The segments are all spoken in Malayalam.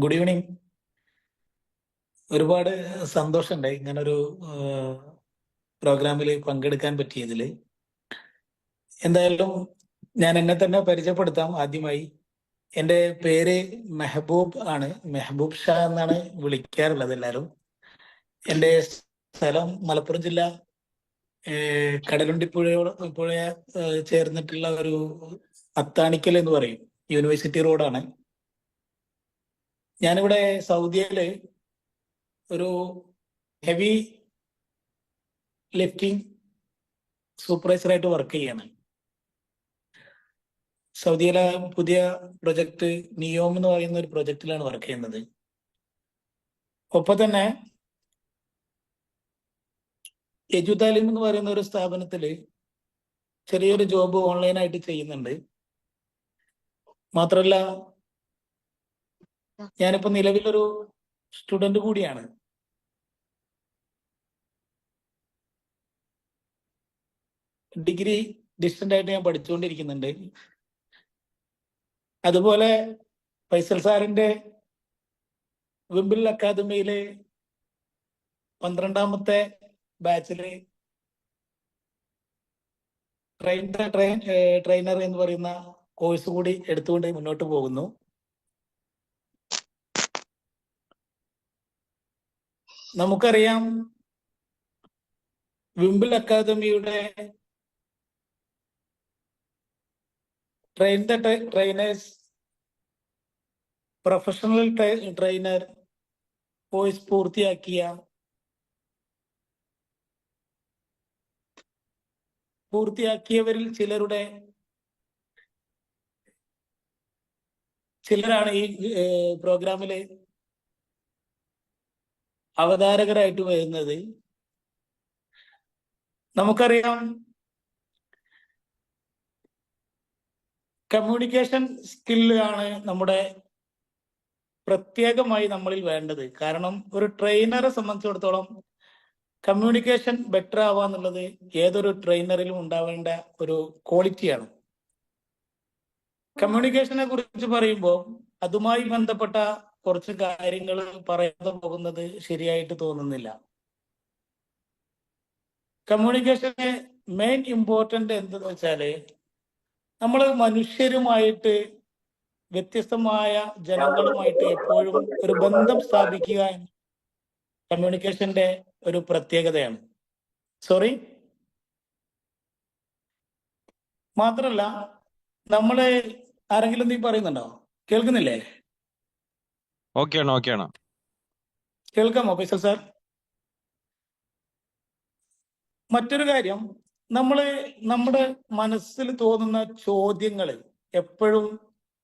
Good evening. ഒരുപാട് സന്തോഷമുണ്ട് ഇങ്ങനൊരു പ്രോഗ്രാമിൽ പങ്കെടുക്കാൻ പറ്റിയതിൽ. എന്തായാലും ഞാൻ എന്നെ തന്നെ പരിചയപ്പെടുത്താം. ആദ്യമായി എൻ്റെ പേര് മെഹബൂബ് ആണ്. മെഹബൂബ് ഷാ എന്നാണ് വിളിക്കാറുള്ളത് എല്ലാവരും. എൻ്റെ സ്ഥലം മലപ്പുറം ജില്ല, കടലുണ്ടി പുഴ ചേർന്നിട്ടുള്ള ഒരു അത്താണിക്കൽ എന്ന് പറയും, യൂണിവേഴ്സിറ്റി റോഡാണ്. ഞാനിവിടെ സൗദിയില് ഒരു ഹെവി ലിഫ്റ്റിംഗ് സൂപ്പർവൈസറായിട്ട് വർക്ക് ചെയ്യാണ്. സൗദിയിലെ പുതിയ പ്രൊജക്ട് നിയോം എന്ന് പറയുന്ന ഒരു പ്രൊജക്റ്റിലാണ് വർക്ക് ചെയ്യുന്നത്. ഒപ്പം തന്നെ എജുതാലിം എന്ന് പറയുന്ന ഒരു സ്ഥാപനത്തിൽ ചെറിയൊരു ജോബ് ഓൺലൈനായിട്ട് ചെയ്യുന്നുണ്ട്. മാത്രമല്ല, ഞാനിപ്പോ നിലവിലൊരു സ്റ്റുഡന്റ് കൂടിയാണ്. ഡിഗ്രി ഡിസ്റ്റന്റ് ആയിട്ട് ഞാൻ പഠിച്ചുകൊണ്ടിരിക്കുന്നുണ്ട്. അതുപോലെ ഫൈസൽ സാറിന്റെ വിംബിൾ അക്കാദമിയിലെ 12ാമത്തെ ബാച്ചില് ട്രെയിനർ എന്ന് പറയുന്ന കോഴ്സ് കൂടി എടുത്തുകൊണ്ട് മുന്നോട്ട് പോകുന്നു. നമുക്കറിയാം, വിംബിൾ അക്കാദമിയുടെ ട്രെയിനേഴ്സ് പ്രൊഫഷണൽ ട്രെയിനർ കോഴ്സ് പൂർത്തിയാക്കിയവരിൽ ചിലരാണ് ഈ പ്രോഗ്രാമില് അവതാരകരായിട്ട് വരുന്നത്. നമുക്കറിയാം, കമ്മ്യൂണിക്കേഷൻ സ്കില്ലാണ് നമ്മുടെ പ്രത്യേകമായി നമ്മളിൽ വേണ്ടത്. കാരണം ഒരു ട്രെയിനറെ സംബന്ധിച്ചിടത്തോളം കമ്മ്യൂണിക്കേഷൻ ബെറ്റർ ആവുക എന്നുള്ളത് ഏതൊരു ട്രെയിനറിലും ഉണ്ടാവേണ്ട ഒരു ക്വാളിറ്റിയാണ്. കമ്മ്യൂണിക്കേഷനെ കുറിച്ച് പറയുമ്പോൾ അതുമായി ബന്ധപ്പെട്ട കുറച്ച് കാര്യങ്ങൾ പറയാതെ പോകുന്നത് ശരിയായിട്ട് തോന്നുന്നില്ല. കമ്മ്യൂണിക്കേഷന് മെയിൻ ഇമ്പോർട്ടന്റ് എന്തെന്ന് വെച്ചാല്, നമ്മൾ മനുഷ്യരുമായിട്ട്, വ്യത്യസ്തമായ ജനങ്ങളുമായിട്ട് എപ്പോഴും ഒരു ബന്ധം സ്ഥാപിക്കുക എന്ന കമ്മ്യൂണിക്കേഷന്റെ ഒരു പ്രത്യേകതയാണ്. മാത്രല്ല, നമ്മള് ആരെങ്കിലും നീ പറയുന്നുണ്ടോ? കേൾക്കുന്നില്ലേ? ഓക്കെയാണ്. കേൾക്കാമോ ഫൈസൽ സാർ? മറ്റൊരു കാര്യം, നമ്മുടെ മനസ്സിൽ തോന്നുന്ന ചോദ്യങ്ങൾ എപ്പോഴും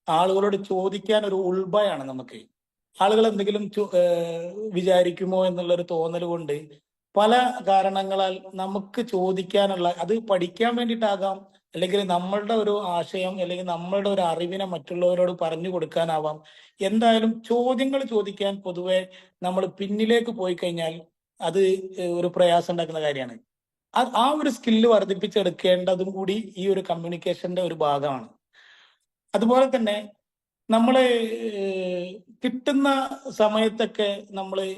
ആളുകളോട് ചോദിക്കാൻ ഒരു ഉൾഭയാണ് നമുക്ക്. ആളുകൾ എന്തെങ്കിലും വിചാരിക്കുമോ എന്നുള്ളൊരു തോന്നൽ കൊണ്ട് പല കാരണങ്ങളാൽ നമുക്ക് ചോദിക്കാനുള്ള, അത് പഠിക്കാൻ വേണ്ടിയിട്ടാകാം, അല്ലെങ്കിൽ നമ്മളുടെ ഒരു ആശയം അല്ലെങ്കിൽ നമ്മളുടെ ഒരു അറിവിനെ മറ്റുള്ളവരോട് പറഞ്ഞു കൊടുക്കാനാവാം. എന്തായാലും ചോദ്യങ്ങൾ ചോദിക്കാൻ പൊതുവെ നമ്മൾ പിന്നിലേക്ക് പോയി കഴിഞ്ഞാൽ അത് ഒരു പ്രയാസം ഉണ്ടാക്കുന്ന കാര്യമാണ്. ആ ഒരു സ്കില്ല് വർദ്ധിപ്പിച്ചെടുക്കേണ്ടതും കൂടി ഈ ഒരു കമ്മ്യൂണിക്കേഷന്റെ ഒരു ഭാഗമാണ്. അതുപോലെ തന്നെ നമ്മള് കിട്ടുന്ന സമയത്തൊക്കെ നമ്മള്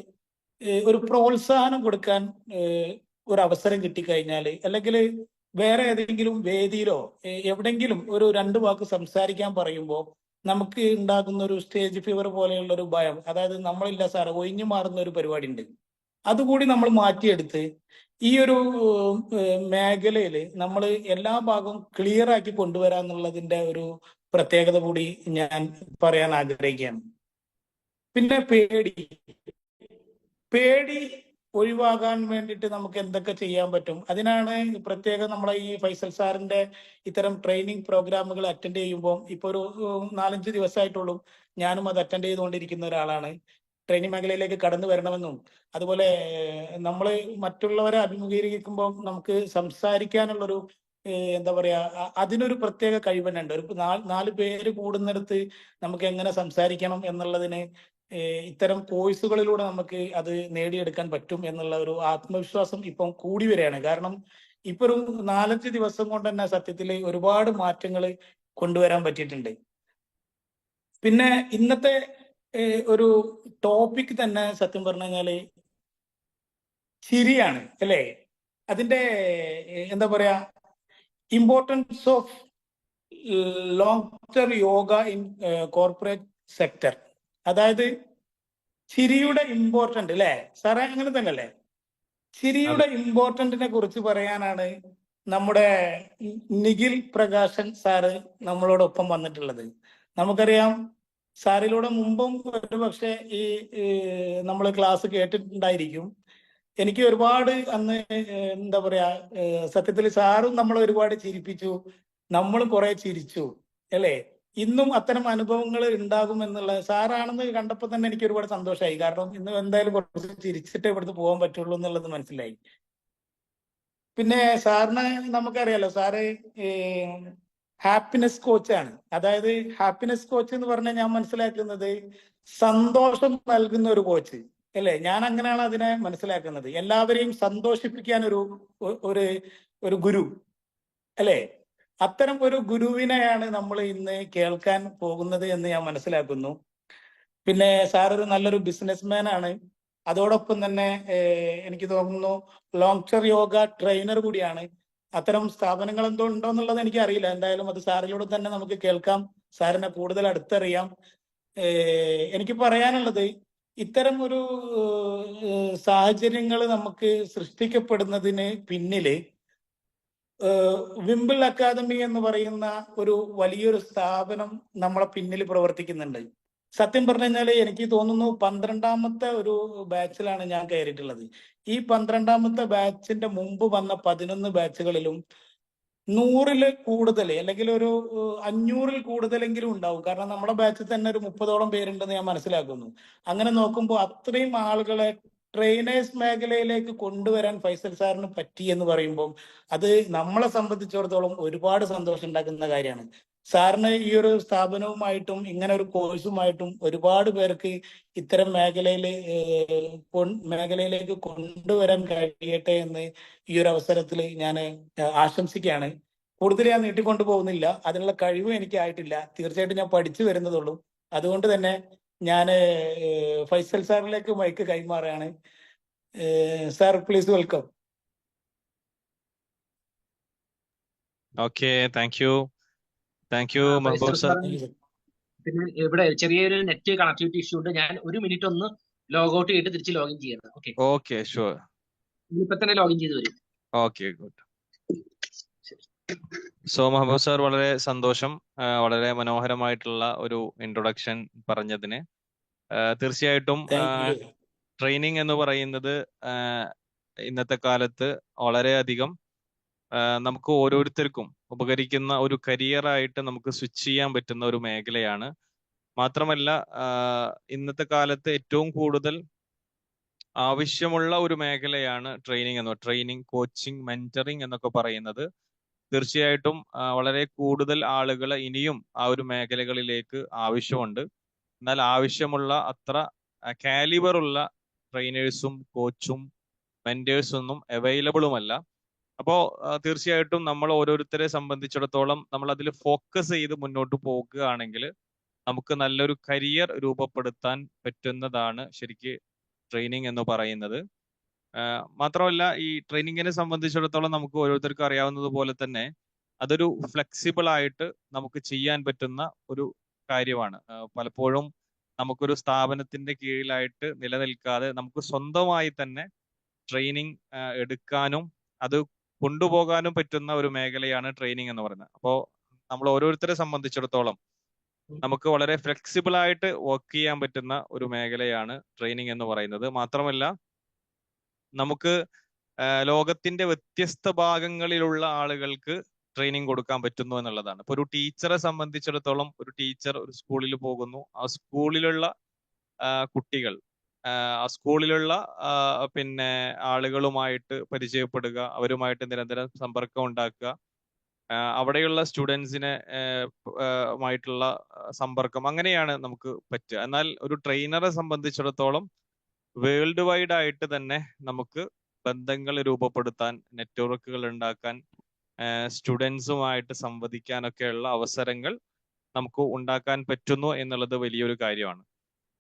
ഒരു പ്രോത്സാഹനം കൊടുക്കാൻ ഒരു അവസരം കിട്ടിക്കഴിഞ്ഞാൽ, അല്ലെങ്കിൽ വേറെ ഏതെങ്കിലും വേദിയിലോ എവിടെങ്കിലും ഒരു 2 വാക്ക് സംസാരിക്കാൻ പറയുമ്പോൾ നമുക്ക് ഉണ്ടാകുന്ന ഒരു സ്റ്റേജ് ഫീവർ പോലെയുള്ള ഒരു ഭയം, അതായത് നമ്മളില്ല സാർ ഒഴിഞ്ഞു മാറുന്ന ഒരു പരിപാടി ഉണ്ട്. അതുകൂടി നമ്മൾ മാറ്റിയെടുത്ത് ഈ ഒരു മേഖലയിൽ നമ്മൾ എല്ലാ ഭാഗവും ക്ലിയർ ആക്കി കൊണ്ടുവരാന്നുള്ളതിന്റെ ഒരു പ്രത്യേകത കൂടി ഞാൻ പറയാൻ ആഗ്രഹിക്കുകയാണ്. പിന്നെ പേടി ഒഴിവാകാൻ വേണ്ടിയിട്ട് നമുക്ക് എന്തൊക്കെ ചെയ്യാൻ പറ്റും, അതിനാണ് പ്രത്യേകം നമ്മളെ ഈ ഫൈസൽ സാറിന്റെ ഇത്തരം ട്രെയിനിങ് പ്രോഗ്രാമുകൾ അറ്റൻഡ് ചെയ്യുമ്പോൾ, ഇപ്പൊ ഒരു 4-5 ദിവസമായിട്ടുള്ളൂ ഞാനും അത് അറ്റൻഡ് ചെയ്തുകൊണ്ടിരിക്കുന്ന ഒരാളാണ്. ട്രെയിനിങ് മേഖലയിലേക്ക് കടന്നു വരണമെന്നും, അതുപോലെ നമ്മൾ മറ്റുള്ളവരെ അഭിമുഖീകരിക്കുമ്പോൾ നമുക്ക് സംസാരിക്കാനുള്ളൊരു എന്താ പറയാ, അതിനൊരു പ്രത്യേക കഴിവ് തന്നെ ഉണ്ട്. ഒരു 4 പേര് കൂടുന്നിടത്ത് നമുക്ക് എങ്ങനെ സംസാരിക്കണം എന്നുള്ളതിന് ഇത്തരം കോഴ്സുകളിലൂടെ നമുക്ക് അത് നേടിയെടുക്കാൻ പറ്റും എന്നുള്ള ഒരു ആത്മവിശ്വാസം ഇപ്പം കൂടി വരികയാണ്. കാരണം ഇപ്പൊ ഒരു 4-5 ദിവസം കൊണ്ട് തന്നെ സത്യത്തിൽ ഒരുപാട് മാറ്റങ്ങൾ കൊണ്ടുവരാൻ പറ്റിയിട്ടുണ്ട്. പിന്നെ ഇന്നത്തെ ഒരു ടോപ്പിക് തന്നെ സത്യം പറഞ്ഞു കഴിഞ്ഞാല് ചിരിയാണ് അല്ലേ? അതിന്റെ എന്താ പറയാ, importance of long term yoga in corporate sector. അതായത് ചിരിയുടെ ഇമ്പോർട്ടന്റ് അല്ലേ സാറേ? അങ്ങനെ തന്നെ അല്ലേ? ചിരിയുടെ ഇമ്പോർട്ടന്റിനെ കുറിച്ച് പറയാനാണ് നമ്മുടെ നിഖിൽ പ്രകാശൻ സാറ് നമ്മളോടൊപ്പം വന്നിട്ടുള്ളത്. നമുക്കറിയാം, സാറിലൂടെ മുമ്പും ഒരു പക്ഷേ ഈ നമ്മൾ ക്ലാസ് കേട്ടിട്ടുണ്ടായിരിക്കും. എനിക്ക് ഒരുപാട് അന്ന് എന്താ പറയാ, സത്യത്തിൽ സാറും നമ്മളെ ഒരുപാട് ചിരിപ്പിച്ചു, നമ്മളും കുറെ ചിരിച്ചു അല്ലേ? ഇന്നും അത്തരം അനുഭവങ്ങൾ ഉണ്ടാകും എന്നുള്ള സാറാണെന്ന് കണ്ടപ്പോൾ തന്നെ എനിക്ക് ഒരുപാട് സന്തോഷമായി. കാരണം ഇന്ന് എന്തായാലും കുറച്ച് ചിരിച്ചിട്ടേ ഇവിടുന്ന് പോകാൻ പറ്റുള്ളൂ എന്നുള്ളത് മനസ്സിലായി. പിന്നെ സാറിന് നമുക്കറിയാലോ, സാറ് ഹാപ്പിനെസ് കോച്ചാണ്. അതായത് ഹാപ്പിനെസ് കോച്ച് എന്ന് പറഞ്ഞാൽ ഞാൻ മനസ്സിലാക്കുന്നത് സന്തോഷം നൽകുന്ന ഒരു കോച്ച് അല്ലേ? ഞാൻ അങ്ങനെയാണ് അതിനെ മനസ്സിലാക്കുന്നത്. എല്ലാവരെയും സന്തോഷിപ്പിക്കാൻ ഒരു ഒരു ഗുരു അല്ലേ? അത്തരം ഒരു ഗുരുവിനെയാണ് നമ്മൾ ഇന്ന് കേൾക്കാൻ പോകുന്നത് എന്ന് ഞാൻ മനസ്സിലാക്കുന്നു. പിന്നെ സാർ ഒരു നല്ലൊരു ബിസിനസ്മാൻ ആണ്. അതോടൊപ്പം തന്നെ എനിക്ക് തോന്നുന്നു ലോങ് ടേം യോഗ ട്രെയിനർ കൂടിയാണ്. അത്തരം സ്ഥാപനങ്ങൾ എന്തോ ഉണ്ടോ എന്നുള്ളത് എനിക്ക് അറിയില്ല. എന്തായാലും അത് സാറിലൂടെ തന്നെ നമുക്ക് കേൾക്കാം, സാറിനെ കൂടുതൽ അടുത്തറിയാം. എനിക്ക് പറയാനുള്ളത്, ഇത്തരം ഒരു സാഹചര്യങ്ങൾ നമുക്ക് സൃഷ്ടിക്കപ്പെടുന്നതിന് പിന്നില് വിംബിൾ അക്കാദമി എന്ന് പറയുന്ന ഒരു വലിയൊരു സ്ഥാപനം നമ്മളെ പിന്നിൽ പ്രവർത്തിക്കുന്നുണ്ട്. സത്യം പറഞ്ഞു കഴിഞ്ഞാല് എനിക്ക് തോന്നുന്നു 12ാമത്തെ ഒരു ബാച്ചിലാണ് ഞാൻ കയറിയിട്ടുള്ളത്. ഈ 12ാമത്തെ ബാച്ചിന്റെ മുമ്പ് വന്ന 11 ബാച്ചുകളിലും 100-ൽ കൂടുതൽ അല്ലെങ്കിൽ ഒരു 500-ൽ കൂടുതലെങ്കിലും ഉണ്ടാവും. കാരണം നമ്മുടെ ബാച്ചിൽ തന്നെ ഒരു 30ഓളം പേരുണ്ടെന്ന് ഞാൻ മനസ്സിലാക്കുന്നു. അങ്ങനെ നോക്കുമ്പോൾ അത്രയും ആളുകളെ ട്രെയിനേഴ്സ് മേഖലയിലേക്ക് കൊണ്ടുവരാൻ ഫൈസൽ സാറിന് പറ്റി എന്ന് പറയുമ്പോൾ അത് നമ്മളെ സംബന്ധിച്ചിടത്തോളം ഒരുപാട് സന്തോഷം ഉണ്ടാക്കുന്ന കാര്യമാണ്. സാറിന് ഈ ഒരു സ്ഥാപനവുമായിട്ടും ഇങ്ങനെ ഒരു കോഴ്സുമായിട്ടും ഒരുപാട് പേർക്ക് ഇത്തരം മേഖലയിലേക്ക് കൊണ്ടുവരാൻ കഴിയട്ടെ എന്ന് ഈ ഒരു അവസരത്തിൽ ഞാൻ ആശംസിക്കുകയാണ്. കൂടുതൽ ഞാൻ നീട്ടിക്കൊണ്ടു പോകുന്നില്ല, അതിനുള്ള കഴിവും എനിക്ക് ആയിട്ടില്ല. തീർച്ചയായിട്ടും ഞാൻ പഠിച്ചു വരുന്നതുള്ളൂ. അതുകൊണ്ട് തന്നെ ഞാൻ ഫൈസൽ സാറിലേക്ക് മൈക്ക് കൈമാറുകയാണ്. Sir please welcome. Okay, thank you Mehboob sir. പിന്നെ ഇവിടെ ചെറിയൊരു നെറ്റ് കണക്ടിവിറ്റി ഇഷ്യൂ ഉണ്ട്. ഞാൻ 1 മിനിറ്റ് ഒന്ന് ലോഗ് ഔട്ട് ചെയ്തിട്ട് തിരിച്ച് ലോഗിൻ ചെയ്യണം. Okay sure. ഇപ്പൊ തന്നെ ലോഗിൻ ചെയ്ത് വരും. Okay, good. So Mehboob sir, വളരെ സന്തോഷം, വളരെ മനോഹരമായിട്ടുള്ള ഒരു ഇൻട്രൊഡക്ഷൻ പറഞ്ഞതിന്. തീർച്ചയായിട്ടും ട്രെയിനിങ് എന്ന് പറയുന്നത് ഇന്നത്തെ കാലത്ത് വളരെയധികം നമുക്ക് ഓരോരുത്തർക്കും ഉപകരിക്കുന്ന ഒരു കരിയറായിട്ട് നമുക്ക് സ്വിച്ച് ചെയ്യാൻ പറ്റുന്ന ഒരു മേഖലയാണ്. മാത്രമല്ല, ഇന്നത്തെ കാലത്ത് ഏറ്റവും കൂടുതൽ ആവശ്യമുള്ള ഒരു മേഖലയാണ് ട്രെയിനിങ്, കോച്ചിങ്, മെന്ററിങ് എന്നൊക്കെ പറയുന്നത്. തീർച്ചയായിട്ടും വളരെ കൂടുതൽ ആളുകൾ ഇനിയും ആ ഒരു മേഖലകളിലേക്ക് ആവശ്യമുണ്ട്. എന്നാൽ ആവശ്യമുള്ള അത്ര കാലിബർ ഉള്ള ട്രെയിനേഴ്സും കോച്ചും മെന്റേഴ്സും ഒന്നും അവൈലബിളുമല്ല. അപ്പോൾ തീർച്ചയായിട്ടും നമ്മൾ ഓരോരുത്തരെ സംബന്ധിച്ചിടത്തോളം നമ്മൾ അതിൽ ഫോക്കസ് ചെയ്ത് മുന്നോട്ട് പോകുകയാണെങ്കിൽ നമുക്ക് നല്ലൊരു കരിയർ രൂപപ്പെടുത്താൻ പറ്റുന്നതാണ് ശരിക്ക് ട്രെയിനിങ് എന്ന് പറയുന്നത്. മാത്രമല്ല, ഈ ട്രെയിനിങ്ങിനെ സംബന്ധിച്ചിടത്തോളം നമുക്ക് ഓരോരുത്തർക്കും അറിയാവുന്നത് പോലെ തന്നെ അതൊരു ഫ്ലെക്സിബിൾ ആയിട്ട് നമുക്ക് ചെയ്യാൻ പറ്റുന്ന ഒരു കാര്യമാണ്. പലപ്പോഴും നമുക്കൊരു സ്ഥാപനത്തിന്റെ കീഴിലായിട്ട് നിലനിൽക്കാതെ നമുക്ക് സ്വന്തമായി തന്നെ ട്രെയിനിങ് എടുക്കാനും അത് കൊണ്ടുപോകാനും പറ്റുന്ന ഒരു മേഖലയാണ് ട്രെയിനിങ് എന്ന് പറയുന്നത്. അപ്പോൾ നമ്മൾ ഓരോരുത്തരെ സംബന്ധിച്ചിടത്തോളം നമുക്ക് വളരെ ഫ്ലെക്സിബിൾ ആയിട്ട് വർക്ക് ചെയ്യാൻ പറ്റുന്ന ഒരു മേഖലയാണ് ട്രെയിനിങ് എന്ന് പറയുന്നത്. മാത്രമല്ല, നമുക്ക് ലോകത്തിന്റെ വ്യത്യസ്ത ഭാഗങ്ങളിലുള്ള ആളുകൾക്ക് ട്രെയിനിങ് കൊടുക്കാൻ പറ്റുന്നു എന്നുള്ളതാണ്. ഇപ്പൊ ഒരു ടീച്ചറെ സംബന്ധിച്ചിടത്തോളം, ഒരു ടീച്ചർ ഒരു സ്കൂളിൽ പോകുന്നു, ആ സ്കൂളിലുള്ള കുട്ടികൾ, ആ സ്കൂളിലുള്ള പിന്നെ ആളുകളുമായിട്ട് പരിചയപ്പെടുക, അവരുമായിട്ട് നിരന്തരം സമ്പർക്കം ഉണ്ടാക്കുക, അവിടെയുള്ള സ്റ്റുഡൻസിനെ മായിട്ടുള്ള സമ്പർക്കം, അങ്ങനെയാണ് നമുക്ക് പറ്റുക. എന്നാൽ ഒരു ട്രെയിനറെ സംബന്ധിച്ചിടത്തോളം വേൾഡ് വൈഡ് ആയിട്ട് തന്നെ നമുക്ക് ബന്ധങ്ങൾ രൂപപ്പെടുത്താൻ, നെറ്റ്വർക്കുകൾ ഉണ്ടാക്കാൻ, സ്റ്റുഡൻസുമായിട്ട് സംവദിക്കാനൊക്കെയുള്ള അവസരങ്ങൾ നമുക്ക് ഉണ്ടാക്കാൻ പറ്റുന്നു എന്നുള്ളത് വലിയൊരു കാര്യമാണ്.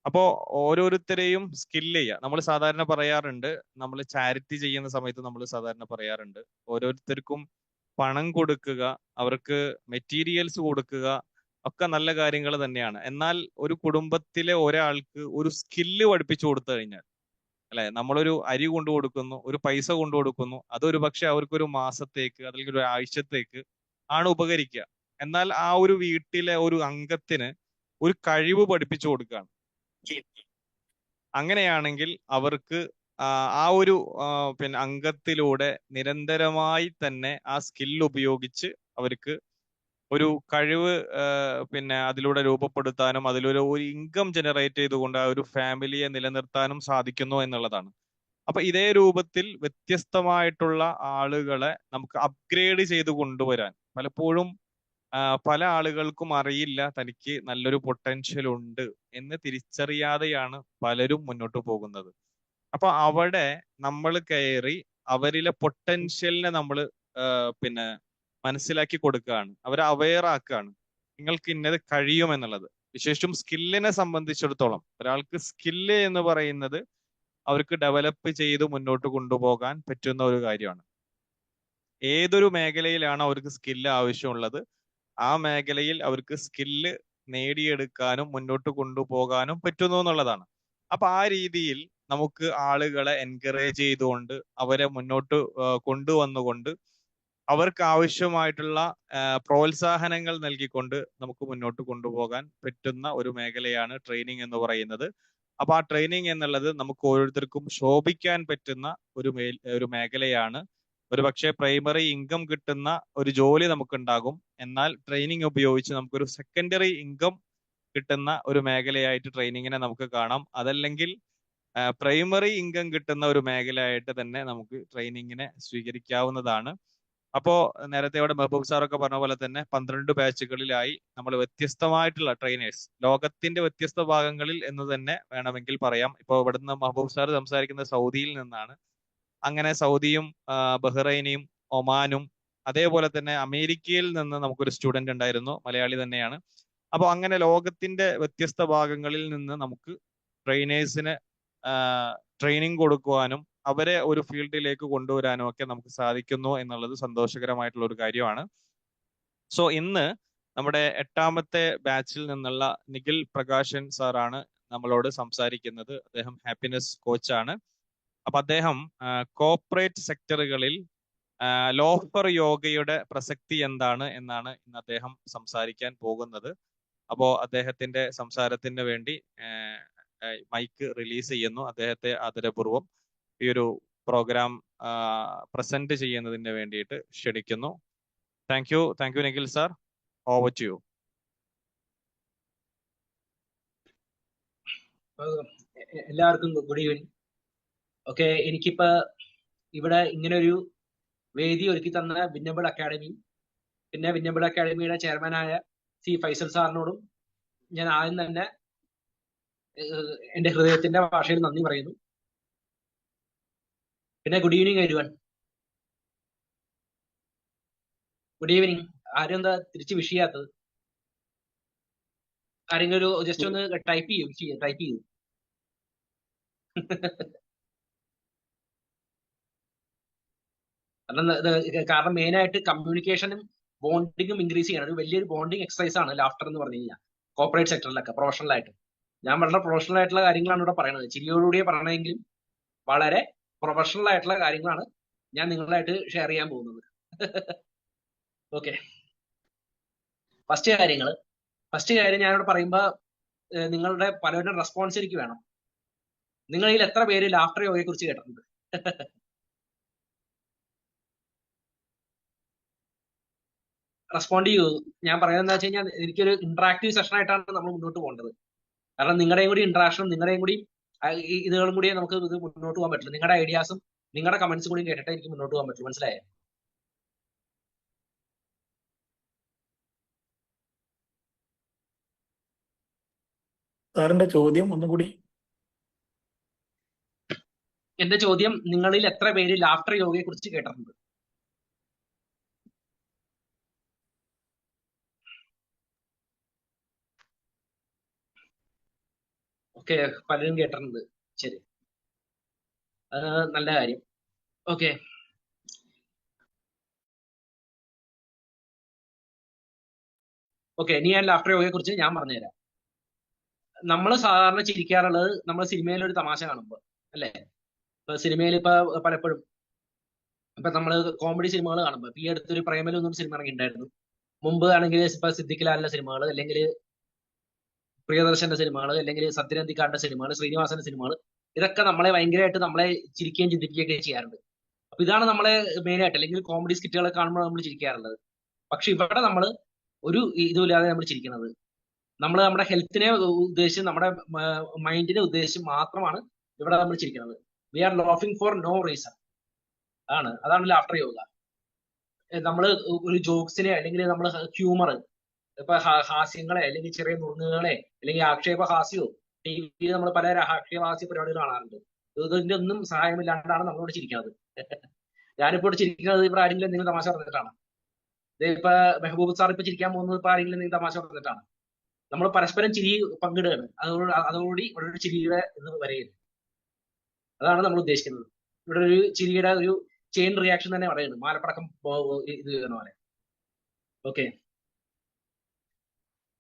അപ്പോൾ ഓരോരുത്തരെയും സ്കില്ല് ചെയ്യുക. നമ്മൾ സാധാരണ പറയാറുണ്ട്, നമ്മൾ ചാരിറ്റി ചെയ്യുന്ന സമയത്ത് നമ്മൾ സാധാരണ പറയാറുണ്ട്, ഓരോരുത്തർക്കും പണം കൊടുക്കുക, അവർക്ക് മെറ്റീരിയൽസ് കൊടുക്കുക, ഒക്കെ നല്ല കാര്യങ്ങൾ തന്നെയാണ്. എന്നാൽ ഒരു കുടുംബത്തിലെ ഒരാൾക്ക് ഒരു സ്കില്ല് പഠിപ്പിച്ചു കൊടുത്തു കഴിഞ്ഞാൽ, അല്ലെ, നമ്മളൊരു അരി കൊണ്ടു കൊടുക്കുന്നു, ഒരു പൈസ കൊണ്ടു കൊടുക്കുന്നു, അതൊരു പക്ഷെ അവർക്കൊരു മാസത്തേക്ക് അല്ലെങ്കിൽ ഒരു ആഴ്ചത്തേക്ക് ആണ് ഉപകരിക്കുക. എന്നാൽ ആ ഒരു വീട്ടിലെ ഒരു അംഗത്തിന് ഒരു കഴിവ് പഠിപ്പിച്ചു കൊടുക്കുകയാണ്. അങ്ങനെയാണെങ്കിൽ അവർക്ക് ആ ഒരു പിന്നെ അംഗത്തിലൂടെ നിരന്തരമായി തന്നെ ആ സ്കിൽ ഉപയോഗിച്ച് അവർക്ക് ഒരു കഴിവ് പിന്നെ അതിലൂടെ രൂപപ്പെടുത്താനും അതിലൊരു ഒരു ഇൻകം ജനറേറ്റ് ചെയ്തുകൊണ്ട് ആ ഒരു ഫാമിലിയെ നിലനിർത്താനും സാധിക്കുന്നു എന്നുള്ളതാണ്. അപ്പൊ ഇതേ രൂപത്തിൽ വ്യത്യസ്തമായിട്ടുള്ള ആളുകളെ നമുക്ക് അപ്ഗ്രേഡ് ചെയ്ത് കൊണ്ടുവരാൻ പലപ്പോഴും പല ആളുകൾക്കും അറിയില്ല തനിക്ക് നല്ലൊരു പൊട്ടൻഷ്യൽ ഉണ്ട് എന്ന് തിരിച്ചറിയാതെയാണ് പലരും മുന്നോട്ട് പോകുന്നത്. അപ്പൊ അവിടെ നമ്മൾ കയറി അവരിലെ പൊട്ടൻഷ്യലിനെ നമ്മൾ പിന്നെ മനസ്സിലാക്കി കൊടുക്കുകയാണ്, അവരെ അവെയർ ആക്കുകയാണ്, നിങ്ങൾക്ക് ഇന്നത് കഴിയുമെന്നുള്ളത്. വിശേഷിച്ചും സ്കില്ലിനെ സംബന്ധിച്ചിടത്തോളം ഒരാൾക്ക് സ്കില്ല് എന്ന് പറയുന്നത് അവർക്ക് ഡെവലപ്പ് ചെയ്ത് മുന്നോട്ട് കൊണ്ടുപോകാൻ പറ്റുന്ന ഒരു കാര്യമാണ്. ഏതൊരു മേഖലയിലാണ് അവർക്ക് സ്കില്ല് ആവശ്യമുള്ളത് ആ മേഖലയിൽ അവർക്ക് സ്കില്ല് നേടിയെടുക്കാനും മുന്നോട്ട് കൊണ്ടുപോകാനും പറ്റുന്നു എന്നുള്ളതാണ്. അപ്പൊ ആ രീതിയിൽ നമുക്ക് ആളുകളെ എൻകറേജ് ചെയ്തുകൊണ്ട് അവരെ മുന്നോട്ട് കൊണ്ടുവന്നുകൊണ്ട് അവർക്ക് ആവശ്യമായിട്ടുള്ള പ്രോത്സാഹനങ്ങൾ നൽകിക്കൊണ്ട് നമുക്ക് മുന്നോട്ട് കൊണ്ടുപോകാൻ പറ്റുന്ന ഒരു മേഖലയാണ് ട്രെയിനിങ് എന്ന് പറയുന്നത്. അപ്പൊ ആ ട്രെയിനിങ് എന്നുള്ളത് നമുക്ക് ഓരോരുത്തർക്കും ശോഭിക്കാൻ പറ്റുന്ന ഒരു മേഖലയാണ്. ഒരു പക്ഷേ പ്രൈമറി ഇൻകം കിട്ടുന്ന ഒരു ജോലി നമുക്കുണ്ടാകും, എന്നാൽ ട്രെയിനിങ് ഉപയോഗിച്ച് നമുക്കൊരു സെക്കൻഡറി ഇൻകം കിട്ടുന്ന ഒരു മേഖലയായിട്ട് ട്രെയിനിങ്ങിനെ നമുക്ക് കാണാം. അതല്ലെങ്കിൽ പ്രൈമറി ഇൻകം കിട്ടുന്ന ഒരു മേഖലയായിട്ട് തന്നെ നമുക്ക് ട്രെയിനിങ്ങിനെ സ്വീകരിക്കാവുന്നതാണ്. അപ്പോ നേരത്തെ ഇവിടെ മെഹബൂബ് സാറൊക്കെ പറഞ്ഞ പോലെ തന്നെ 12 ബാച്ചുകളിലായി നമ്മൾ വ്യത്യസ്തമായിട്ടുള്ള ട്രെയിനേഴ്സ് ലോകത്തിന്റെ വ്യത്യസ്ത ഭാഗങ്ങളിൽ എന്ന് തന്നെ വേണമെങ്കിൽ പറയാം. ഇപ്പോൾ ഇവിടുന്ന് മെഹബൂബ് സാർ സംസാരിക്കുന്നത് സൗദിയിൽ നിന്നാണ്. അങ്ങനെ സൗദിയും ബഹ്റൈനും ഒമാനും അതേപോലെ തന്നെ അമേരിക്കയിൽ നിന്ന് നമുക്കൊരു സ്റ്റുഡന്റ് ഉണ്ടായിരുന്നു, മലയാളി തന്നെയാണ്. അപ്പോൾ അങ്ങനെ ലോകത്തിന്റെ വ്യത്യസ്ത ഭാഗങ്ങളിൽ നിന്ന് നമുക്ക് ട്രെയിനേഴ്സിന് ട്രെയിനിങ് കൊടുക്കുവാനും അവരെ ഒരു ഫീൽഡിലേക്ക് കൊണ്ടുവരാനും ഒക്കെ നമുക്ക് സാധിക്കുന്നു എന്നുള്ളത് സന്തോഷകരമായിട്ടുള്ള ഒരു കാര്യമാണ്. സോ ഇന്ന് നമ്മുടെ 8ാമത്തെ ബാച്ചിൽ നിന്നുള്ള നിഖിൽ പ്രകാശൻ സാറാണ് നമ്മളോട് സംസാരിക്കുന്നത്. അദ്ദേഹം ഹാപ്പിനെസ് കോച്ചാണ്. അപ്പൊ അദ്ദേഹം കോർപ്പറേറ്റ് സെക്ടറുകളിൽ ലോഫർ യോഗയുടെ പ്രസക്തി എന്താണ് എന്നാണ് ഇന്ന് അദ്ദേഹം സംസാരിക്കാൻ പോകുന്നത്. അപ്പോ അദ്ദേഹത്തിന്റെ സംസാരത്തിന് വേണ്ടി മൈക്ക് റിലീസ് ചെയ്യുന്നു. അദ്ദേഹത്തെ ആദരപൂർവ്വം ഈ ഒരു പ്രോഗ്രാം പ്രസന്റ് ചെയ്യുന്നതിന് വേണ്ടിയിട്ട് ക്ഷണിക്കുന്നു. Thank you Nikhil sir, over to you. എല്ലാവർക്കും ഗുഡ് ഈവനിങ്. ഓക്കെ, എനിക്കിപ്പോ ഇവിടെ ഇങ്ങനെ ഒരു വേദി ഒരുക്കി തന്ന വിന്നബിൾ അക്കാഡമി, പിന്നെ വിന്നബിൾ അക്കാഡമിയുടെ ചെയർമാനായ സി ഫൈസൽ സാറിനോടും ഞാൻ ആദ്യം തന്നെ എന്റെ ഹൃദയത്തിന്റെ ഭാഷയിൽ നന്ദി പറയുന്നു. പിന്നെ good evening everyone. Good evening. ആരും എന്താ തിരിച്ച് വിഷ് ചെയ്യാത്തത്? ആരെങ്കിലും ഒരു ജസ്റ്റ് ഒന്ന് ടൈപ്പ് ചെയ്യൂ, ടൈപ്പ് ചെയ്യൂ. കാരണം മെയിൻ ആയിട്ട് കമ്മ്യൂണിക്കേഷനും ബോണ്ടിങ്ങും ഇൻക്രീസ് ചെയ്യണം. ഒരു വലിയൊരു ബോണ്ടിങ് എക്സസൈസ് ആണ് ലാഫ്റ്റർ എന്ന് പറഞ്ഞു കഴിഞ്ഞാൽ കോർപ്പറേറ്റ് സെക്ടറിലൊക്കെ പ്രൊഫഷണൽ ആയിട്ട്. ഞാൻ വളരെ പ്രൊഫഷണൽ ആയിട്ടുള്ള കാര്യങ്ങളാണ് ഇവിടെ പറയുന്നത്. ചിരിയോടുകൂടിയേ പറയണമെങ്കിലും വളരെ പ്രൊഫഷണൽ ആയിട്ടുള്ള കാര്യങ്ങളാണ് ഞാൻ നിങ്ങളായിട്ട് ഷെയർ ചെയ്യാൻ പോകുന്നത്. ഓക്കെ, ഫസ്റ്റ് കാര്യം ഞാനിവിടെ പറയുമ്പോൾ നിങ്ങളുടെ പലരുടെയും റെസ്പോൺസ് എനിക്ക് വേണം. നിങ്ങളിൽ എത്ര പേര് ലാഫ്റ്റർ യോഗയെ കുറിച്ച് കേട്ടിട്ടുണ്ട്? റെസ്പോണ്ട് ചെയ്യൂ. ഞാൻ പറയുന്നത് എന്താ വെച്ച് കഴിഞ്ഞാൽ എനിക്കൊരു ഇന്ററാക്റ്റീവ് സെഷൻ ആയിട്ടാണ് നമ്മൾ മുന്നോട്ട് പോകേണ്ടത്. കാരണം നിങ്ങളുടെയും കൂടി ഇന്ററാക്ഷനും നിങ്ങളുടെയും കൂടി ഇതുകളും കൂടി നമുക്ക് ഇത് മുന്നോട്ട് പോകാൻ പറ്റില്ല. നിങ്ങളുടെ ഐഡിയാസും നിങ്ങളുടെ കമന്റ്സും കൂടി കേട്ടിട്ട് എനിക്ക് മുന്നോട്ട് പോകാൻ പറ്റും. മനസ്സിലായേ? സാറിന്റെ ചോദ്യം ഒന്നുകൂടി. എന്റെ ചോദ്യം, നിങ്ങളിൽ എത്ര പേര് ലാഫ്റ്റർ യോഗയെ കുറിച്ച് കേട്ടിട്ടുണ്ട്? ഓക്കെ, പലരും കേട്ടിട്ടുണ്ട്. ശരി, അത് നല്ല കാര്യം. ഓക്കെ, ഇനി ഞാൻ ലാഫ്റ്റർ യോഗയെ കുറിച്ച് ഞാൻ പറഞ്ഞുതരാം. നമ്മൾ സാധാരണ ചിരിക്കാറുള്ളത് നമ്മൾ സിനിമയിൽ ഒരു തമാശ കാണുമ്പോൾ അല്ലേ? ഇപ്പൊ സിനിമയിൽ ഇപ്പൊ പലപ്പോഴും ഇപ്പൊ നമ്മള് കോമഡി സിനിമകൾ കാണുമ്പോൾ ഈ അടുത്തൊരു പ്രേമലു എന്നൊരു സിനിമ ഇറങ്ങിയിട്ടുണ്ടായിരുന്നു. മുമ്പ് ആണെങ്കിൽ ഇപ്പൊ സിദ്ദിഖ് ലാലിന്റെ സിനിമകൾ, അല്ലെങ്കിൽ പ്രിയദർശന്റെ സിനിമകൾ, അല്ലെങ്കിൽ സത്യനന്ദിക്കാടിന്റെ സിനിമകൾ, ശ്രീനിവാസന്റെ സിനിമകൾ, ഇതൊക്കെ നമ്മളെ ഭയങ്കരമായിട്ട് നമ്മളെ ചിരിക്കുകയും ചിന്തിപ്പിക്കുകയൊക്കെ ചെയ്യാറുണ്ട്. അപ്പൊ ഇതാണ് നമ്മളെ മെയിനായിട്ട്, അല്ലെങ്കിൽ കോമഡി സ്കിറ്റുകളൊക്കെ കാണുമ്പോൾ നമ്മൾ ചിരിക്കാറുള്ളത്. പക്ഷെ ഇവിടെ നമ്മൾ ഒരു ഇതുമില്ലാതെ നമ്മൾ ചിരിക്കുന്നത്, നമ്മൾ നമ്മുടെ ഹെൽത്തിനെ ഉദ്ദേശിച്ച്, നമ്മുടെ മൈൻഡിനെ ഉദ്ദേശിച്ച് മാത്രമാണ് ഇവിടെ നമ്മൾ ചിരിക്കുന്നത്. We are laughing for no reason. അതാണ് ലാഫ്റ്റർ യോഗ. നമ്മൾ ഒരു ജോക്സിനെ, അല്ലെങ്കിൽ നമ്മൾ ഹ്യൂമർ, ഇപ്പൊ ഹാസ്യങ്ങളെ, അല്ലെങ്കിൽ ചെറിയ നുറുങ്ങുകളെ, അല്ലെങ്കിൽ ആക്ഷേപഹാസ്യമോ, ടി വി നമ്മൾ പല ആക്ഷേപഹാസ്യ പരിപാടികൾ കാണാറുണ്ട്. ഇതിന്റെ ഒന്നും സഹായമില്ലാണ്ടാണ് നമ്മളോട് ചിരിക്കുന്നത്. ഞാനിപ്പോ ചിരിക്കുന്നത് ഇവിടെ ആരെങ്കിലും എന്തെങ്കിലും തമാശ പറഞ്ഞിട്ടാണ്. ഇപ്പൊ മെഹബൂബ് സാർ ഇപ്പൊ ചിരിക്കാൻ പോകുന്നത് ഇപ്പൊ ആരെങ്കിലും എന്തെങ്കിലും തമാശ പറഞ്ഞിട്ടാണ്. നമ്മൾ പരസ്പരം ചിരി പങ്കിടുകയാണ്. അതോടുകൂടി ഇവിടെ ഒരു ചിരിയുടെ ഇത് വരെയുണ്ട്. അതാണ് നമ്മൾ ഉദ്ദേശിക്കുന്നത്. ഇവിടെ ഒരു ചിരിയുടെ ഒരു ചെയിൻ റിയാക്ഷൻ തന്നെ പറയുന്നത്, മാലപ്പടക്കം ഇത് എന്ന് പറയാം. ഓക്കെ,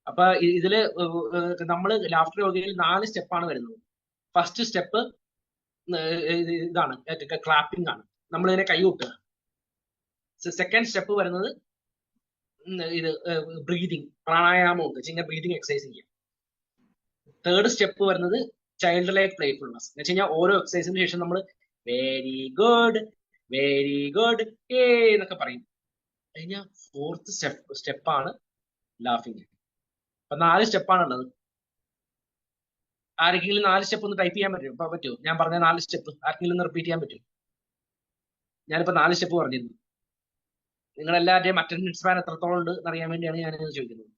അപ്പൊ ഇതില് നമ്മൾ ലാഫ്റ്റർ യോഗയിൽ 4 സ്റ്റെപ്പാണ് വരുന്നത്. ഫസ്റ്റ് സ്റ്റെപ്പ് ഇതാണ്, ക്ലാപ്പിംഗ് ആണ്. നമ്മളിതിനെ കൈകൊട്ടുക. സെക്കൻഡ് സ്റ്റെപ്പ് വരുന്നത് ഇത് ബ്രീതിങ്, പ്രാണായാമം ഉണ്ട്, ചിങ്ങ ബ്രീതിങ് എക്സസൈസ് ചെയ്യാം. തേർഡ് സ്റ്റെപ്പ് വരുന്നത് ചൈൽഡ് ലൈക്ക് പ്ലേഫുൾനെസ്. എന്ന് വെച്ച് കഴിഞ്ഞാൽ ഓരോ എക്സസൈസിന് ശേഷം നമ്മൾ വെരി ഗുഡ് എന്നൊക്കെ പറയും. കഴിഞ്ഞാൽ ഫോർത്ത് സ്റ്റെപ്പാണ് ലാഫിങ്. അപ്പൊ 4 സ്റ്റെപ്പാണ് ഉള്ളത്. ആരെങ്കിലും 4 സ്റ്റെപ്പ് ഒന്ന് ടൈപ്പ് ചെയ്യാൻ പറ്റുമോ? ഞാൻ പറഞ്ഞ 4 സ്റ്റെപ്പ് ആർക്കെങ്കിലും ഒന്ന് റിപ്പീറ്റ് ചെയ്യാൻ പറ്റുമോ? ഞാനിപ്പോ 4 സ്റ്റെപ്പ് പറഞ്ഞിരുന്നു. നിങ്ങളെല്ലാവരുടെയും അറ്റൻഡൻസ് സ്പാൻ എത്രത്തോളം ഉണ്ട് എന്നറിയാൻ വേണ്ടിയാണ് ഞാനിത് ചോദിക്കുന്നത്.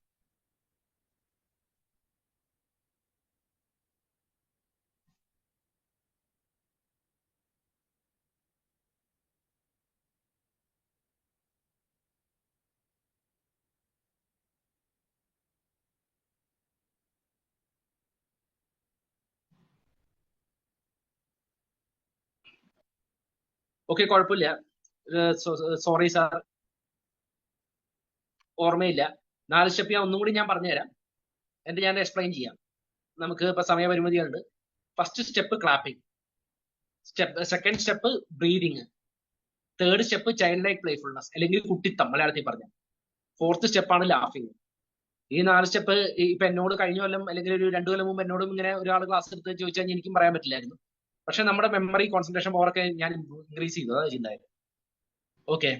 ഓക്കെ, കുഴപ്പമില്ല. സോറി സാർ, ഓർമ്മയില്ല. 4 സ്റ്റെപ്പ് ഞാൻ ഒന്നും കൂടി ഞാൻ പറഞ്ഞുതരാം, എന്നിട്ട് ഞാൻ എക്സ്പ്ലെയിൻ ചെയ്യാം. നമുക്ക് ഇപ്പൊ സമയപരിമിതിയുണ്ട്. First step clapping, second step breathing, third step child like playfulness, അല്ലെങ്കിൽ കുട്ടിത്തം മലയാളത്തിൽ പറഞ്ഞ. ഫോർത്ത് സ്റ്റെപ്പാണ് ലാഫിങ്. ഈ 4 സ്റ്റെപ്പ് ഇപ്പൊ എന്നോട് കഴിഞ്ഞ കൊല്ലം അല്ലെങ്കിൽ ഒരു 2 കൊല്ലം മുമ്പ് എന്നോടും ഇങ്ങനെ ഒരാൾ ക്ലാസ് എടുത്ത് ചോദിച്ചാൽ എനിക്കും പറയാൻ പറ്റില്ലായിരുന്നു. പക്ഷെ നമ്മുടെ മെമ്മറി, കോൺസെൻട്രേഷൻ പവറൊക്കെ ഞാൻ ഇൻക്രീസ് ചെയ്തു. അതാണ് ചിന്തായത്. ഓക്കെ,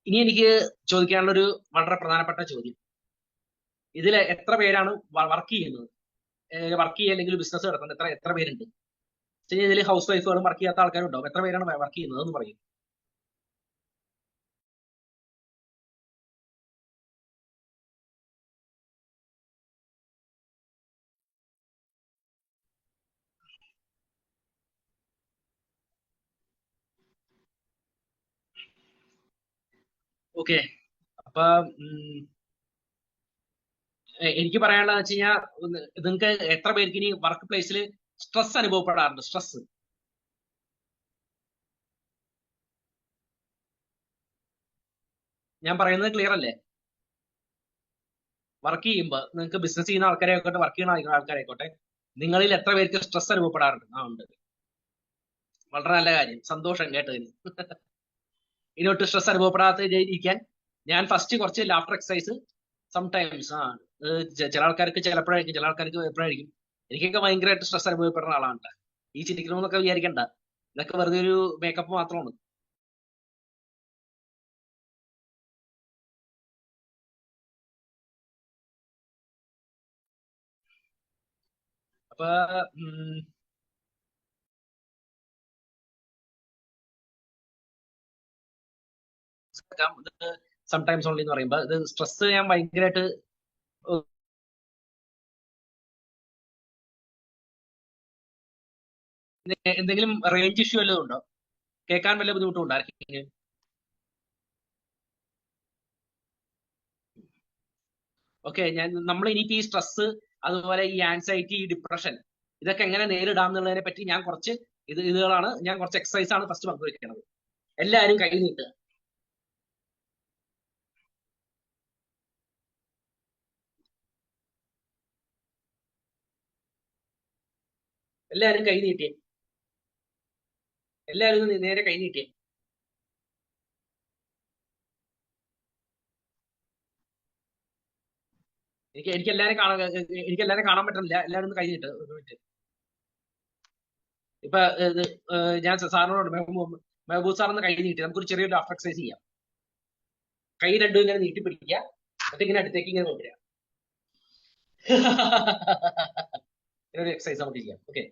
ഇനി എനിക്ക് ചോദിക്കാനുള്ള ഒരു വളരെ പ്രധാനപ്പെട്ട ചോദ്യം, ഇതിൽ എത്ര പേരാണ് വർക്ക് ചെയ്യുന്നത്? വർക്ക് ചെയ്യുക അല്ലെങ്കിൽ ബിസിനസ് നടത്തുന്നത് എത്ര പേരുണ്ട്? ഇതിൽ ഹൗസ് വൈഫുകളും വർക്ക് ചെയ്യാത്ത ആൾക്കാരുണ്ടാവും. എത്ര പേരാണ് വർക്ക് ചെയ്യുന്നത് എന്ന് പറയും? ഓക്കെ, അപ്പൊ എനിക്ക് പറയാനുള്ളത് വെച്ച് കഴിഞ്ഞാൽ, നിങ്ങൾക്ക് എത്ര പേർക്ക് ഇനി വർക്ക് പ്ലേസിൽ സ്ട്രെസ് അനുഭവപ്പെടാറുണ്ട്? സ്ട്രെസ് ഞാൻ പറയുന്നത് ക്ലിയർ അല്ലേ? വർക്ക് ചെയ്യുമ്പോൾ നിങ്ങൾക്ക് ബിസിനസ് ചെയ്യുന്ന ആൾക്കാരെ ആയിക്കോട്ടെ, വർക്ക് ചെയ്യുന്ന ആൾക്കാരായിക്കോട്ടെ, നിങ്ങളിൽ എത്ര പേർക്ക് സ്ട്രെസ് അനുഭവപ്പെടാറുണ്ട്? ഉണ്ട്. വളരെ നല്ല കാര്യം, സന്തോഷം കേട്ടതിന്. ഇനിയൊട്ട് സ്ട്രെസ് അനുഭവപ്പെടാത്ത ഇരിക്കാൻ ഞാൻ ഫസ്റ്റ് കുറച്ച് ലാഫ്റ്റർ എക്സസൈസ് സംടൈംസ് ചില ആൾക്കാർക്ക് ചിലപ്പോഴായിരിക്കും, ചില ആൾക്കാർക്ക് എപ്പോഴായിരിക്കും. എനിക്കൊക്കെ ഭയങ്കരമായിട്ട് സ്ട്രെസ് അനുഭവപ്പെടുന്ന ആളാണ്. ഈ ചിരിക്കണമെന്നൊക്കെ വിചാരിക്കണ്ട, ഇതൊക്കെ വെറുതെ ഒരു മേക്കപ്പ് മാത്രമാണ്. അപ്പൊ സംടൈംസ് ഓൺലി എന്ന് പറയുമ്പോ ഇത് സ്ട്രെസ് ഞാൻ ഭയങ്കരമായിട്ട് എന്തെങ്കിലും റേഞ്ച് ഇഷ്യൂ വല്ലതും ഉണ്ടോ? കേൾക്കാൻ വല്ല ബുദ്ധിമുട്ടുണ്ടോ ആർക്കെങ്കിലും? ഓക്കെ, നമ്മൾ ഇനിയിപ്പോ ഈ സ്ട്രെസ് അതുപോലെ ഈ ആൻസൈറ്റി, ഈ ഡിപ്രഷൻ, ഇതൊക്കെ എങ്ങനെ നേരിടാം എന്നുള്ളതിനെ പറ്റി ഞാൻ കുറച്ച് കുറച്ച് എക്സസൈസ് ആണ് ഫസ്റ്റ് പങ്കുവെക്കുന്നത്. എല്ലാവരും കൈ നീട്ടുക. എല്ലാവരും കൈ നീട്ടിയേ. എല്ലാവരും നേരെ കൈ നീട്ടിയേ. എനിക്ക് എല്ലാവരും കാണാൻ പറ്റുന്നില്ല. എല്ലാവരും ഒന്ന് കൈ നീട്ട് ഒരു മിനിറ്റ്. ഇപ്പൊ ഞാൻ സാറിനോട് മെഹബൂബ് സാർ ഒന്ന് കൈ നീട്ടി. നമുക്കൊരു ചെറിയൊരു ആഫ്റ്റർ എക്സസൈസ് ചെയ്യാം. കൈ രണ്ടും ഇങ്ങനെ നീട്ടി പിടിക്കുക, എന്നിട്ട് ഇങ്ങനെ അടുത്തേക്ക് ഇങ്ങനെ കൊണ്ടുവരിക. ഇങ്ങനെ ഒരു എക്സസൈസ് നമുക്ക് ചെയ്യാം. Okay,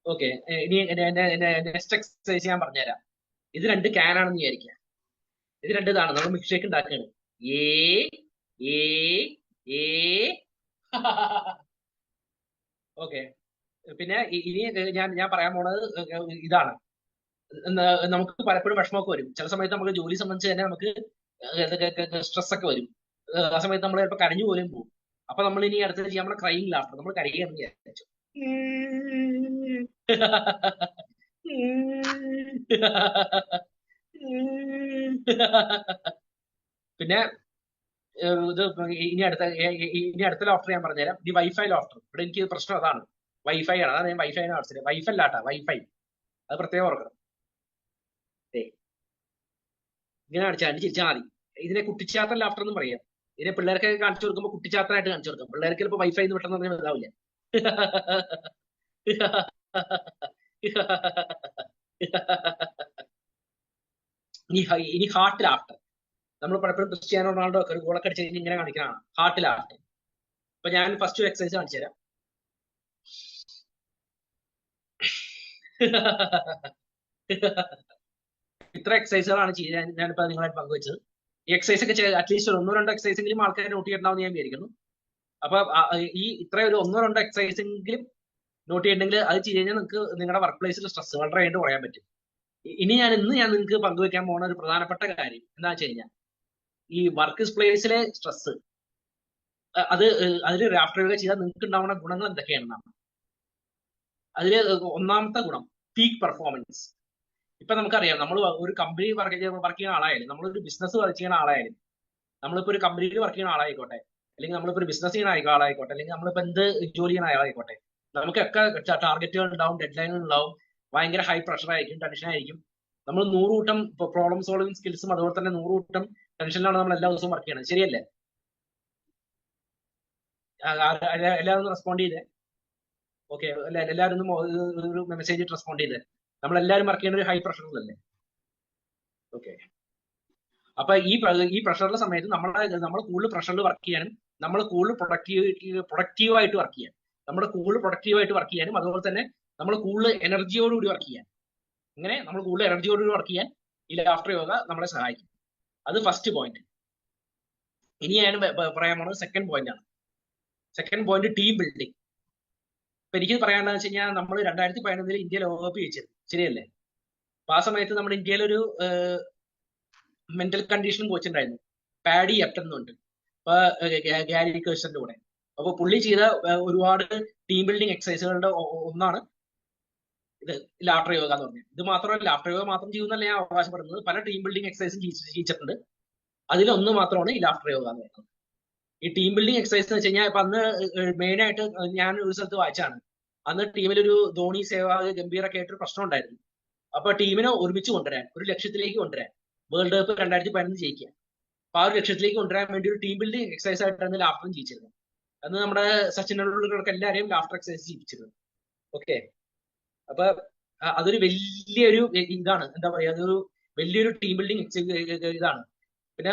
okay. ഇനി നെക്സ്റ്റ് എക്സസൈസ് ഞാൻ പറഞ്ഞുതരാം. ഇത് 2 ക്യാനാണെന്ന് വിചാരിക്കുക. ഇത് 2 ഇതാണ്. നമ്മൾ മിൽക്ക് ഷേക്ക് ഉണ്ടാക്കുകയാണ്. ഓക്കെ. പിന്നെ ഇനി ഞാൻ പറയാൻ പോണത് ഇതാണ്. നമുക്ക് പലപ്പോഴും വിഷമമൊക്കെ വരും. ചില സമയത്ത് നമുക്ക് ജോലി സംബന്ധിച്ച് തന്നെ നമുക്ക് സ്ട്രെസ് ഒക്കെ വരും. ആ സമയത്ത് നമ്മൾ ചിലപ്പോൾ കരഞ്ഞു പോലും പോകും. അപ്പൊ നമ്മൾ ഇനി അടുത്തത് ചെയ്യാൻ നമ്മുടെ ക്രൈം ലാഫ്റ്റർ. നമ്മൾ കരയുകയാണെന്ന് വിചാരിച്ചു. പിന്നെ ഇത് ഇനി അടുത്ത ലാഫ്റ്റർ ഞാൻ പറഞ്ഞുതരാം. ഈ വൈഫൈ ലാഫ്റ്റർ. ഇവിടെ എനിക്ക് പ്രശ്നം അതാണ്. വൈഫൈ ആണ്. അതാണ് ഞാൻ വൈഫൈ കാണിച്ചത്. വൈഫൈ അല്ലാട്ടാ, വൈഫൈ. അത് പ്രത്യേകം ഓർക്കണം. ഇങ്ങനെ കാണിച്ചാൽ ചിരിച്ചാൽ മതി. ഇതിനെ കുട്ടിച്ചാത്തൻ ലാഫ്റ്റർ എന്നും പറയാം. ഇതിനെ പിള്ളേർക്ക് കാണിച്ചു കൊടുക്കുമ്പോൾ കുട്ടിച്ചാത്തനായിട്ട് കാണിച്ചു കൊടുക്കും. പിള്ളേർക്ക് ചിലപ്പോൾ വൈഫൈ എന്ന് പെട്ടെന്ന് പറഞ്ഞാൽ ഇതാവില്ല. ഇനി ഹാർട്ട് ലാഫ്റ്റർ. നമ്മൾ പലപ്പോഴും ക്രിസ്ത്യാനോ റൊണാൾഡോ ഒക്കെ ഒരു ഗോളൊക്കെ അടിച്ച് കഴിഞ്ഞ് ഇങ്ങനെ കാണിക്കുന്നതാണ് ഹാർട്ട് ലാഫ്റ്റർ. അപ്പൊ ഞാൻ ഫസ്റ്റ് ഒരു എക്സസൈസ് കാണിച്ചു തരാം. ഇത്ര എക്സസൈസുകളാണ് ഞാനിപ്പോ നിങ്ങളായിട്ട് പങ്കുവെച്ചത്. ഈ എക്സസൈസ് ഒക്കെ അറ്റ്ലീസ്റ്റ് 1-2 എക്സസൈസ് എങ്കിലും ആൾക്കാർ നോട്ട് ചെയ്യണ്ടാവും ഞാൻ വിചാരിക്കുന്നു. അപ്പൊ ഈ ഇത്ര ഒരു 1-2 എക്സസൈസ് എങ്കിലും നോട്ട് ചെയ്യണമെങ്കിൽ അത് ചെയ്ത് കഴിഞ്ഞാൽ നിങ്ങൾക്ക് നിങ്ങളുടെ വർക്ക് പ്ലേസിൽ സ്ട്രെസ് വളരെ ആയിട്ട് കുറയാൻ പറ്റും. ഇന്ന് ഞാൻ നിങ്ങൾക്ക് പങ്കുവെക്കാൻ പോകുന്ന ഒരു പ്രധാനപ്പെട്ട കാര്യം എന്താ വെച്ച് കഴിഞ്ഞാൽ, ഈ വർക്ക് പ്ലേസിലെ സ്ട്രെസ് അതിൽ ലാഫ്റ്റർ യോഗ ചെയ്താൽ നിങ്ങൾക്ക് ഉണ്ടാവുന്ന ഗുണങ്ങൾ എന്തൊക്കെയാണെന്നാണ്. അതില് ഒന്നാമത്തെ ഗുണം പീക്ക് പെർഫോമൻസ്. ഇപ്പൊ നമുക്കറിയാം, നമ്മൾ ഒരു കമ്പനി വർക്ക് ചെയ്യുന്ന ആളായാലും, നമ്മളൊരു ബിസിനസ് വർക്ക് ചെയ്യുന്ന ആളായാലും, നമ്മളിപ്പോ ഒരു കമ്പനിയിൽ വർക്ക് ചെയ്യുന്ന ആളായിക്കോട്ടെ, അല്ലെങ്കിൽ നമ്മളിപ്പോ ഒരു ബിസിനസ് ചെയ്യുന്ന ആളായിക്കോട്ടെ, അല്ലെങ്കിൽ നമ്മളിപ്പോ എന്ത് ജോലി ചെയ്യുന്ന ആളായിക്കോട്ടെ, നമുക്കൊക്കെ ടാർഗറ്റുകൾ ഉണ്ടാവും, ഡെഡ് ലൈനുകൾ ഉണ്ടാവും, ഭയങ്കര ഹൈ പ്രഷർ ആയിരിക്കും, ടെൻഷൻ ആയിരിക്കും. നമ്മൾ 100 കൂട്ടം പ്രോബ്ലം സോൾവിങ് സ്കിൽസും അതുപോലെ തന്നെ 100 കൂട്ടം ടെൻഷനിലാണ് നമ്മൾ എല്ലാ ദിവസവും വർക്ക് ചെയ്യണത്. ശരിയല്ലേ? എല്ലാവരും റെസ്പോണ്ട് ചെയ്തേ. ഓക്കെ, എല്ലാവരും ഒരു മെസ്സേജ് റെസ്പോണ്ട് ചെയ്തേ. നമ്മളെല്ലാവരും വർക്ക് ചെയ്യുന്ന ഒരു ഹൈ പ്രഷറിലല്ലേ? ഓക്കെ. അപ്പൊ ഈ പ്രഷറിന്റെ സമയത്ത് നമ്മൾ കൂടുതൽ പ്രഷറിൽ വർക്ക് ചെയ്യാനും, നമ്മൾ കൂടുതൽ പ്രൊഡക്റ്റീവായിട്ട് വർക്ക് ചെയ്യാൻ, അതുപോലെ തന്നെ നമ്മൾ കൂടുതൽ എനർജിയോടുകൂടി വർക്ക് ചെയ്യാൻ. ഇങ്ങനെ നമ്മൾ കൂടുതൽ എനർജിയോടുകൂടി വർക്ക് ചെയ്യാൻ ഈ ലാഫ്റ്റർ യോഗ നമ്മളെ സഹായിക്കും. അത് ഫസ്റ്റ് പോയിന്റ്. ഇനി ഞാൻ പറയാൻ പോകുന്നത് സെക്കൻഡ് പോയിന്റ് ആണ്. Second point team building. ഇപ്പൊ എനിക്ക് പറയാനുള്ളത് വെച്ച് കഴിഞ്ഞാൽ, നമ്മൾ 2011 ഇന്ത്യ ലോകകപ്പ് ജയിച്ചത്, ശരിയല്ലേ? അപ്പൊ ആ സമയത്ത് നമ്മുടെ ഇന്ത്യയിൽ ഒരു മെന്റൽ കണ്ടീഷനും കോച്ച് ഉണ്ടായിരുന്നു, പാഡി എപ്റ്റൻ എന്നുണ്ട്. അപ്പൊ ഗാരി കേഴ്സന്റെ കൂടെ. അപ്പൊ പുള്ളി ചെയ്ത ഒരുപാട് ടീം ബിൽഡിംഗ് എക്സസൈസുകളുടെ ഒന്നാണ് ഇത് ലാഫ്റ്റർ യോഗ എന്ന് പറഞ്ഞത്. ഇത് മാത്രമല്ല, ലാഫ്റ്റർ യോഗ മാത്രം ചെയ്യുന്നല്ല ഞാൻ അവകാശപ്പെടുന്നത്. പല ടീം ബിൽഡിംഗ് എക്സസൈസും ചെയ്യിച്ചിട്ടുണ്ട്. അതിലൊന്ന് മാത്രമാണ് ഈ ലാഫ്റ്റർ യോഗ എന്ന് പറയുന്നത്. ഈ ടീം ബിൽഡിംഗ് എക്സസൈസ് എന്ന് വെച്ച് കഴിഞ്ഞാൽ, ഇപ്പൊ അന്ന് മെയിൻ ആയിട്ട് ഞാൻ ഒരു സ്ഥലത്ത് വായിച്ചാണ്, അന്ന് ടീമിലൊരു ധോണി, സേവാഗ്, ഗംഭീറൊക്കെ ആയിട്ടൊരു പ്രശ്നം ഉണ്ടായിരുന്നു. അപ്പൊ ടീമിനെ ഒരുമിച്ച് കൊണ്ടുവരാൻ, ഒരു ലക്ഷ്യത്തിലേക്ക് കൊണ്ടുവരാൻ, വേൾഡ് കപ്പ് 2011 ജയിക്കുക, അപ്പൊ ആ ഒരു ലക്ഷ്യത്തിലേക്ക് കൊണ്ടുവരാൻ വേണ്ടി ഒരു ടീം ബിൽഡിംഗ് എക്സസൈസ് ആയിട്ടാണ് ലാഫ്റ്ററും ചെയ്യിച്ചിരുന്നത്. അന്ന് നമ്മുടെ സച്ചിൻ ടെണ്ടുൽക്കർക്ക് എല്ലാവരെയും ലാഫ്റ്റർ എക്സസൈസ് ചെയ്യിച്ചിരുന്നു. ഓക്കെ. അപ്പൊ അതൊരു വലിയൊരു ഇതാണ്, എന്താ പറയാ, അതൊരു വലിയൊരു ടീം ബിൽഡിംഗ് ഇതാണ്. പിന്നെ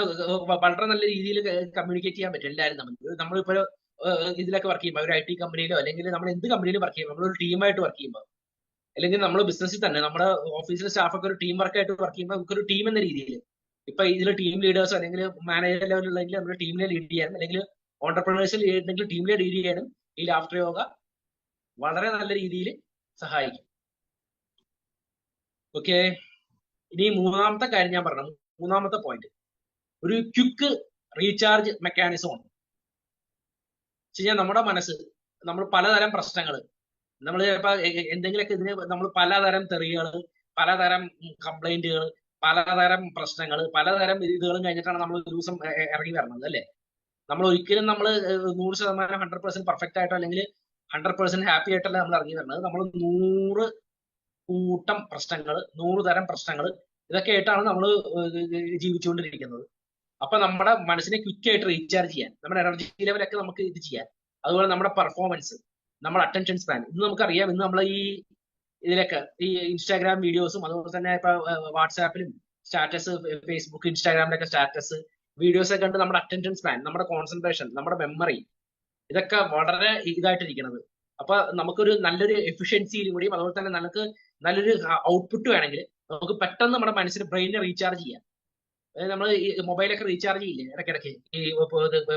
വളരെ നല്ല രീതിയിൽ കമ്മ്യൂണിക്കേറ്റ് ചെയ്യാൻ പറ്റും എല്ലാവരും നമ്മളിപ്പോ ഇതിലൊക്കെ വർക്ക് ചെയ്യുമ്പോൾ, ഒരു IT കമ്പനിയിലോ അല്ലെങ്കിൽ നമ്മൾ എന്ത് കമ്പനിയിലും വർക്ക് ചെയ്യുമ്പോൾ, നമ്മളൊരു ടീമായിട്ട് വർക്ക് ചെയ്യുമ്പോൾ, അല്ലെങ്കിൽ നമ്മൾ ബിസിനസ്സിൽ തന്നെ നമ്മുടെ ഓഫീസിലെ സ്റ്റാഫൊക്കെ ഒരു ടീം വർക്കായിട്ട് വർക്ക് ചെയ്യുമ്പോൾ, നമുക്കൊരു ടീം എന്ന രീതിയിൽ ഇപ്പൊ ഇതിൽ ടീം ലീഡേഴ്സോ അല്ലെങ്കിൽ മാനേജർ ലെവലിലുള്ളെങ്കിൽ നമ്മുടെ ടീമിനെ ലീഡ് ചെയ്യാനും, അല്ലെങ്കിൽ ഓണ്ടർപ്രണേഴ്സിൽ ഉണ്ടെങ്കിൽ ടീമിനെ ലീഡ് ചെയ്യാനും ഈ ലാഫ്റ്റർ യോഗ വളരെ നല്ല രീതിയിൽ സഹായിക്കും. ഓക്കെ. ഇനി മൂന്നാമത്തെ കാര്യം ഞാൻ പറഞ്ഞു, മൂന്നാമത്തെ പോയിന്റ്, ഒരു ക്വിക്ക് റീചാർജ് മെക്കാനിസം ഉണ്ട്. വെച്ചാൽ നമ്മുടെ മനസ്സ്, നമ്മൾ പലതരം പ്രശ്നങ്ങൾ, നമ്മൾ ചിലപ്പോ എന്തെങ്കിലുമൊക്കെ ഇതിന് നമ്മൾ പലതരം തെറികൾ, പലതരം കംപ്ലൈന്റുകൾ, പലതരം പ്രശ്നങ്ങൾ, പലതരം ഇതുകളും കഴിഞ്ഞിട്ടാണ് നമ്മൾ ഒരു ദിവസം ഇറങ്ങി വരുന്നത് അല്ലേ. നമ്മൾ ഒരിക്കലും നമ്മൾ 100% 100% പെർഫെക്റ്റ് ആയിട്ടോ അല്ലെങ്കിൽ 100% ഹാപ്പി ആയിട്ടല്ല നമ്മൾ ഇറങ്ങി വരുന്നത്. നമ്മൾ 100 കൂട്ടം പ്രശ്നങ്ങൾ, 100 തരം പ്രശ്നങ്ങൾ, ഇതൊക്കെ ആയിട്ടാണ് നമ്മൾ ജീവിച്ചുകൊണ്ടിരിക്കുന്നത്. അപ്പൊ നമ്മുടെ മനസ്സിനെ ക്വിക്കായിട്ട് റീചാർജ് ചെയ്യാൻ, നമ്മുടെ എനർജി ലെവലൊക്കെ നമുക്ക് ഇത് ചെയ്യാൻ, അതുപോലെ നമ്മുടെ പെർഫോമൻസ്, നമ്മുടെ അറ്റൻഷൻ സ്പാൻ, ഇന്ന് നമുക്കറിയാം. ഇന്ന് നമ്മൾ ഈ ഇതിലൊക്കെ ഈ ഇൻസ്റ്റാഗ്രാം വീഡിയോസും അതുപോലെ തന്നെ ഇപ്പൊ വാട്സാപ്പിലും സ്റ്റാറ്റസ്, ഫേസ്ബുക്ക്, ഇൻസ്റ്റാഗ്രാമിലൊക്കെ സ്റ്റാറ്റസ് വീഡിയോസ് ഒക്കെ കണ്ട് നമ്മുടെ അറ്റൻഷൻ സ്പാൻ, നമ്മുടെ കോൺസെൻട്രേഷൻ, നമ്മുടെ മെമ്മറി, ഇതൊക്കെ വളരെ ഇതായിട്ടിരിക്കുന്നത്. അപ്പൊ നമുക്കൊരു നല്ലൊരു എഫിഷ്യൻസിയിലും കൂടിയും അതുപോലെ തന്നെ നമുക്ക് നല്ലൊരു ഔട്ട്പുട്ട് വേണമെങ്കിൽ നമുക്ക് പെട്ടെന്ന് നമ്മുടെ മനസ്സിന് ബ്രെയിനെ റീചാർജ് ചെയ്യാം. നമ്മൾ ഈ മൊബൈലൊക്കെ റീചാർജ് ചെയ്യില്ലേ ഇടയ്ക്കിടയ്ക്ക് ഈ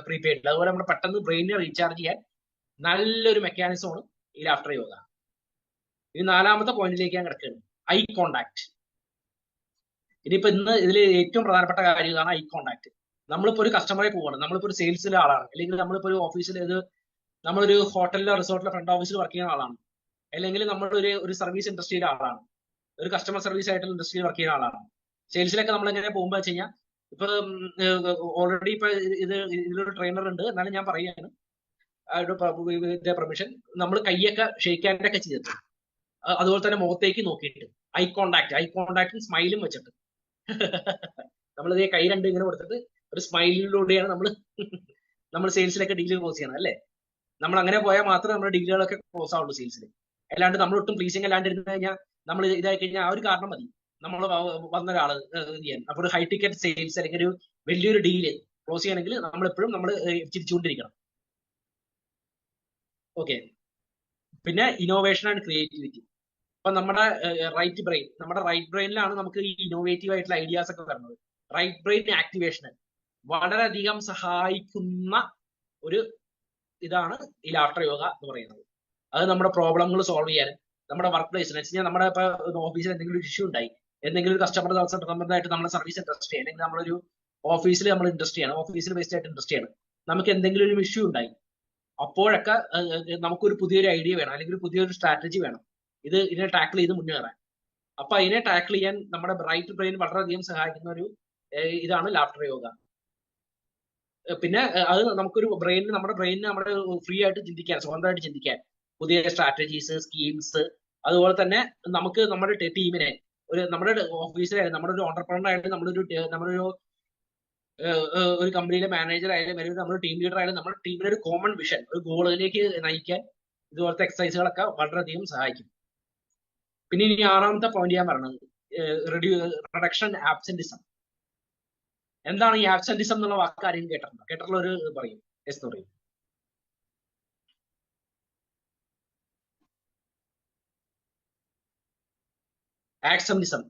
പ്രീപെയ്ഡ്, അതുപോലെ നമ്മുടെ പെട്ടെന്ന് ബ്രെയിനെ റീചാർജ് ചെയ്യാൻ നല്ലൊരു മെക്കാനിസമാണ് ഈ ലാഫ്റ്റർ യോഗ. ഇനി 4ാമത്തെ പോയിന്റിലേക്ക് ഞാൻ കിടക്കുകയാണ്, ഐ കോണ്ടാക്ട്. ഇനിയിപ്പോ ഇന്ന് ഇതിൽ ഏറ്റവും പ്രധാനപ്പെട്ട കാര്യം ഇതാണ്, ഐ കോണ്ടാക്ട്. നമ്മളിപ്പോ ഒരു കസ്റ്റമറെ പോവാണ്, നമ്മളിപ്പോ ഒരു സെയിൽസിലെ ആളാണ്, അല്ലെങ്കിൽ നമ്മളിപ്പോ ഒരു ഓഫീസിൽ നമ്മളൊരു ഹോട്ടലിലോ റിസോർട്ടിലോ ഫ്രണ്ട് ഓഫീസിൽ വർക്ക് ചെയ്യുന്ന ആളാണ്, അല്ലെങ്കിൽ നമ്മളൊരു സർവീസ് ഇൻഡസ്ട്രിയിലെ ആളാണ്, ഒരു കസ്റ്റമർ സർവീസ് ആയിട്ടുള്ള ഇൻഡസ്ട്രിയിൽ വർക്ക് ചെയ്യുന്ന ആളാണ്. സെയിൽസിലൊക്കെ നമ്മൾ എങ്ങനെ പോകുമ്പോൾ വെച്ച് കഴിഞ്ഞാൽ, ഇപ്പൊ ഓൾറെഡി ഇപ്പൊ ഇതിലൊരു ട്രെയിനർ ഉണ്ട്, എന്നാലും ഞാൻ പറയുകയാണ് പെർമിഷൻ, നമ്മൾ കൈയൊക്കെ ഷെയ്ക്ക് ഹാൻഡ് ഒക്കെ ചെയ്തിട്ട്, അതുപോലെ തന്നെ മുഖത്തേക്ക് നോക്കിയിട്ട് ഐ കോണ്ടാക്ടും സ്മൈലും വെച്ചിട്ട് നമ്മളിതേ കൈ രണ്ട് ഇങ്ങനെ കൊടുത്തിട്ട് ഒരു സ്മൈലിലൂടെയാണ് നമ്മൾ സെയിൽസിലൊക്കെ ഡീൽ ക്ലോസ് ചെയ്യണം അല്ലേ. നമ്മൾ അങ്ങനെ പോയാൽ മാത്രമേ നമ്മുടെ ഡീലുകളൊക്കെ ക്ലോസ് ആവുള്ളൂ സെയിൽസിൽ. അല്ലാണ്ട് നമ്മൾ ഒട്ടും പ്ലീസിങ് അല്ലാണ്ട് ഇരുന്ന് കഴിഞ്ഞാൽ, നമ്മൾ ഇതായി കഴിഞ്ഞാൽ ആ ഒരു കാരണം മതി നമ്മൾ വന്ന ഒരാള് ചെയ്യാൻ. അപ്പൊ ഒരു ഹൈ ടിക്കറ്റ് സെയിൽസ് അല്ലെങ്കിൽ ഒരു വലിയൊരു ഡീല് ക്ലോസ് ചെയ്യണമെങ്കിൽ നമ്മളെപ്പോഴും നമ്മൾ ചിരിച്ചുകൊണ്ടിരിക്കണം. ഓക്കെ. പിന്നെ ഇന്നോവേഷൻ ആൻഡ് ക്രിയേറ്റിവിറ്റി. അപ്പൊ നമ്മുടെ റൈറ്റ് ബ്രെയിനിലാണ് നമുക്ക് ഈ ഇന്നോവേറ്റീവ് ആയിട്ടുള്ള ഐഡിയാസ് ഒക്കെ വരുന്നത്. റൈറ്റ് ബ്രെയിൻ ആക്ടിവേഷന് വളരെയധികം സഹായിക്കുന്ന ഒരു ഇതാണ് ഈ ലാഫ്റ്റർ യോഗ എന്ന് പറയുന്നത്. അത് നമ്മുടെ പ്രോബ്ലങ്ങൾ സോൾവ് ചെയ്യാൻ, നമ്മുടെ വർക്ക് പ്ലേസിൽ വെച്ച് കഴിഞ്ഞാൽ നമ്മുടെ ഇപ്പൊ ഓഫീസിൽ എന്തെങ്കിലും ഒരു ഇഷ്യൂ ഉണ്ടായി, എന്തെങ്കിലും ഒരു കസ്റ്റമർ സംബന്ധമായിട്ട് നമ്മുടെ സർവീസ് ഇൻഡസ്ട്രി അല്ലെങ്കിൽ നമ്മളൊരു ഓഫീസിൽ നമ്മൾ ഇൻഡസ്ട്രിയാണ്, ഓഫീസിൽ ബേസ്ഡ് ആയിട്ട് ഇൻഡസ്ട്രിയാണ്, നമുക്ക് എന്തെങ്കിലും ഒരു ഇഷ്യൂ ഉണ്ടായി, അപ്പോഴൊക്കെ നമുക്കൊരു പുതിയൊരു ഐഡിയ വേണം, അല്ലെങ്കിൽ ഒരു പുതിയൊരു സ്ട്രാറ്റജി വേണം ഇതിനെ ടാക്കിൾ ചെയ്ത് മുന്നേറാൻ. അപ്പൊ അതിനെ ടാക്കിൾ ചെയ്യാൻ നമ്മുടെ റൈറ്റ് ബ്രെയിൻ വളരെയധികം സഹായിക്കുന്ന ഒരു ഇതാണ് ലാഫ്റ്റർ യോഗ. പിന്നെ അത് നമുക്കൊരു നമ്മുടെ ബ്രെയിനിന് നമ്മുടെ ഫ്രീ ആയിട്ട് ചിന്തിക്കാൻ, സ്വന്തമായിട്ട് ചിന്തിക്കാൻ, പുതിയ സ്ട്രാറ്റജീസ്, സ്കീംസ്, അതുപോലെ തന്നെ നമുക്ക് നമ്മുടെ ടീമിനെ, നമ്മുടെ ഓഫീസിലായാലും, നമ്മുടെ ഒരു ഓണ്ടർപ്രണർ ആയാലും, ഒരു കമ്പനിയിലെ മാനേജർ ആയാലും, അല്ലെങ്കിൽ നമ്മുടെ ടീം ലീഡർ ആയാലും, നമ്മുടെ ടീമിന് ഒരു കോമൺ വിഷൻ, ഒരു ഗോളിലേക്ക് നയിക്കാൻ ഇതുപോലത്തെ എക്സസൈസുകളൊക്കെ വളരെയധികം സഹായിക്കും. പിന്നെ ഇനി 6ാമത്തെ പോയിന്റ് ഞാൻ പറഞ്ഞത് റിഡക്ഷൻ ആബ്സെന്റിസം. എന്താണ് ഈ ആബ്സെന്റിസം എന്നുള്ള വാക്ക് ആരെയും കേട്ടിട്ടുള്ള ഒരു പറയും, എന്ന് പറയും. ആബ്സെന്റിസം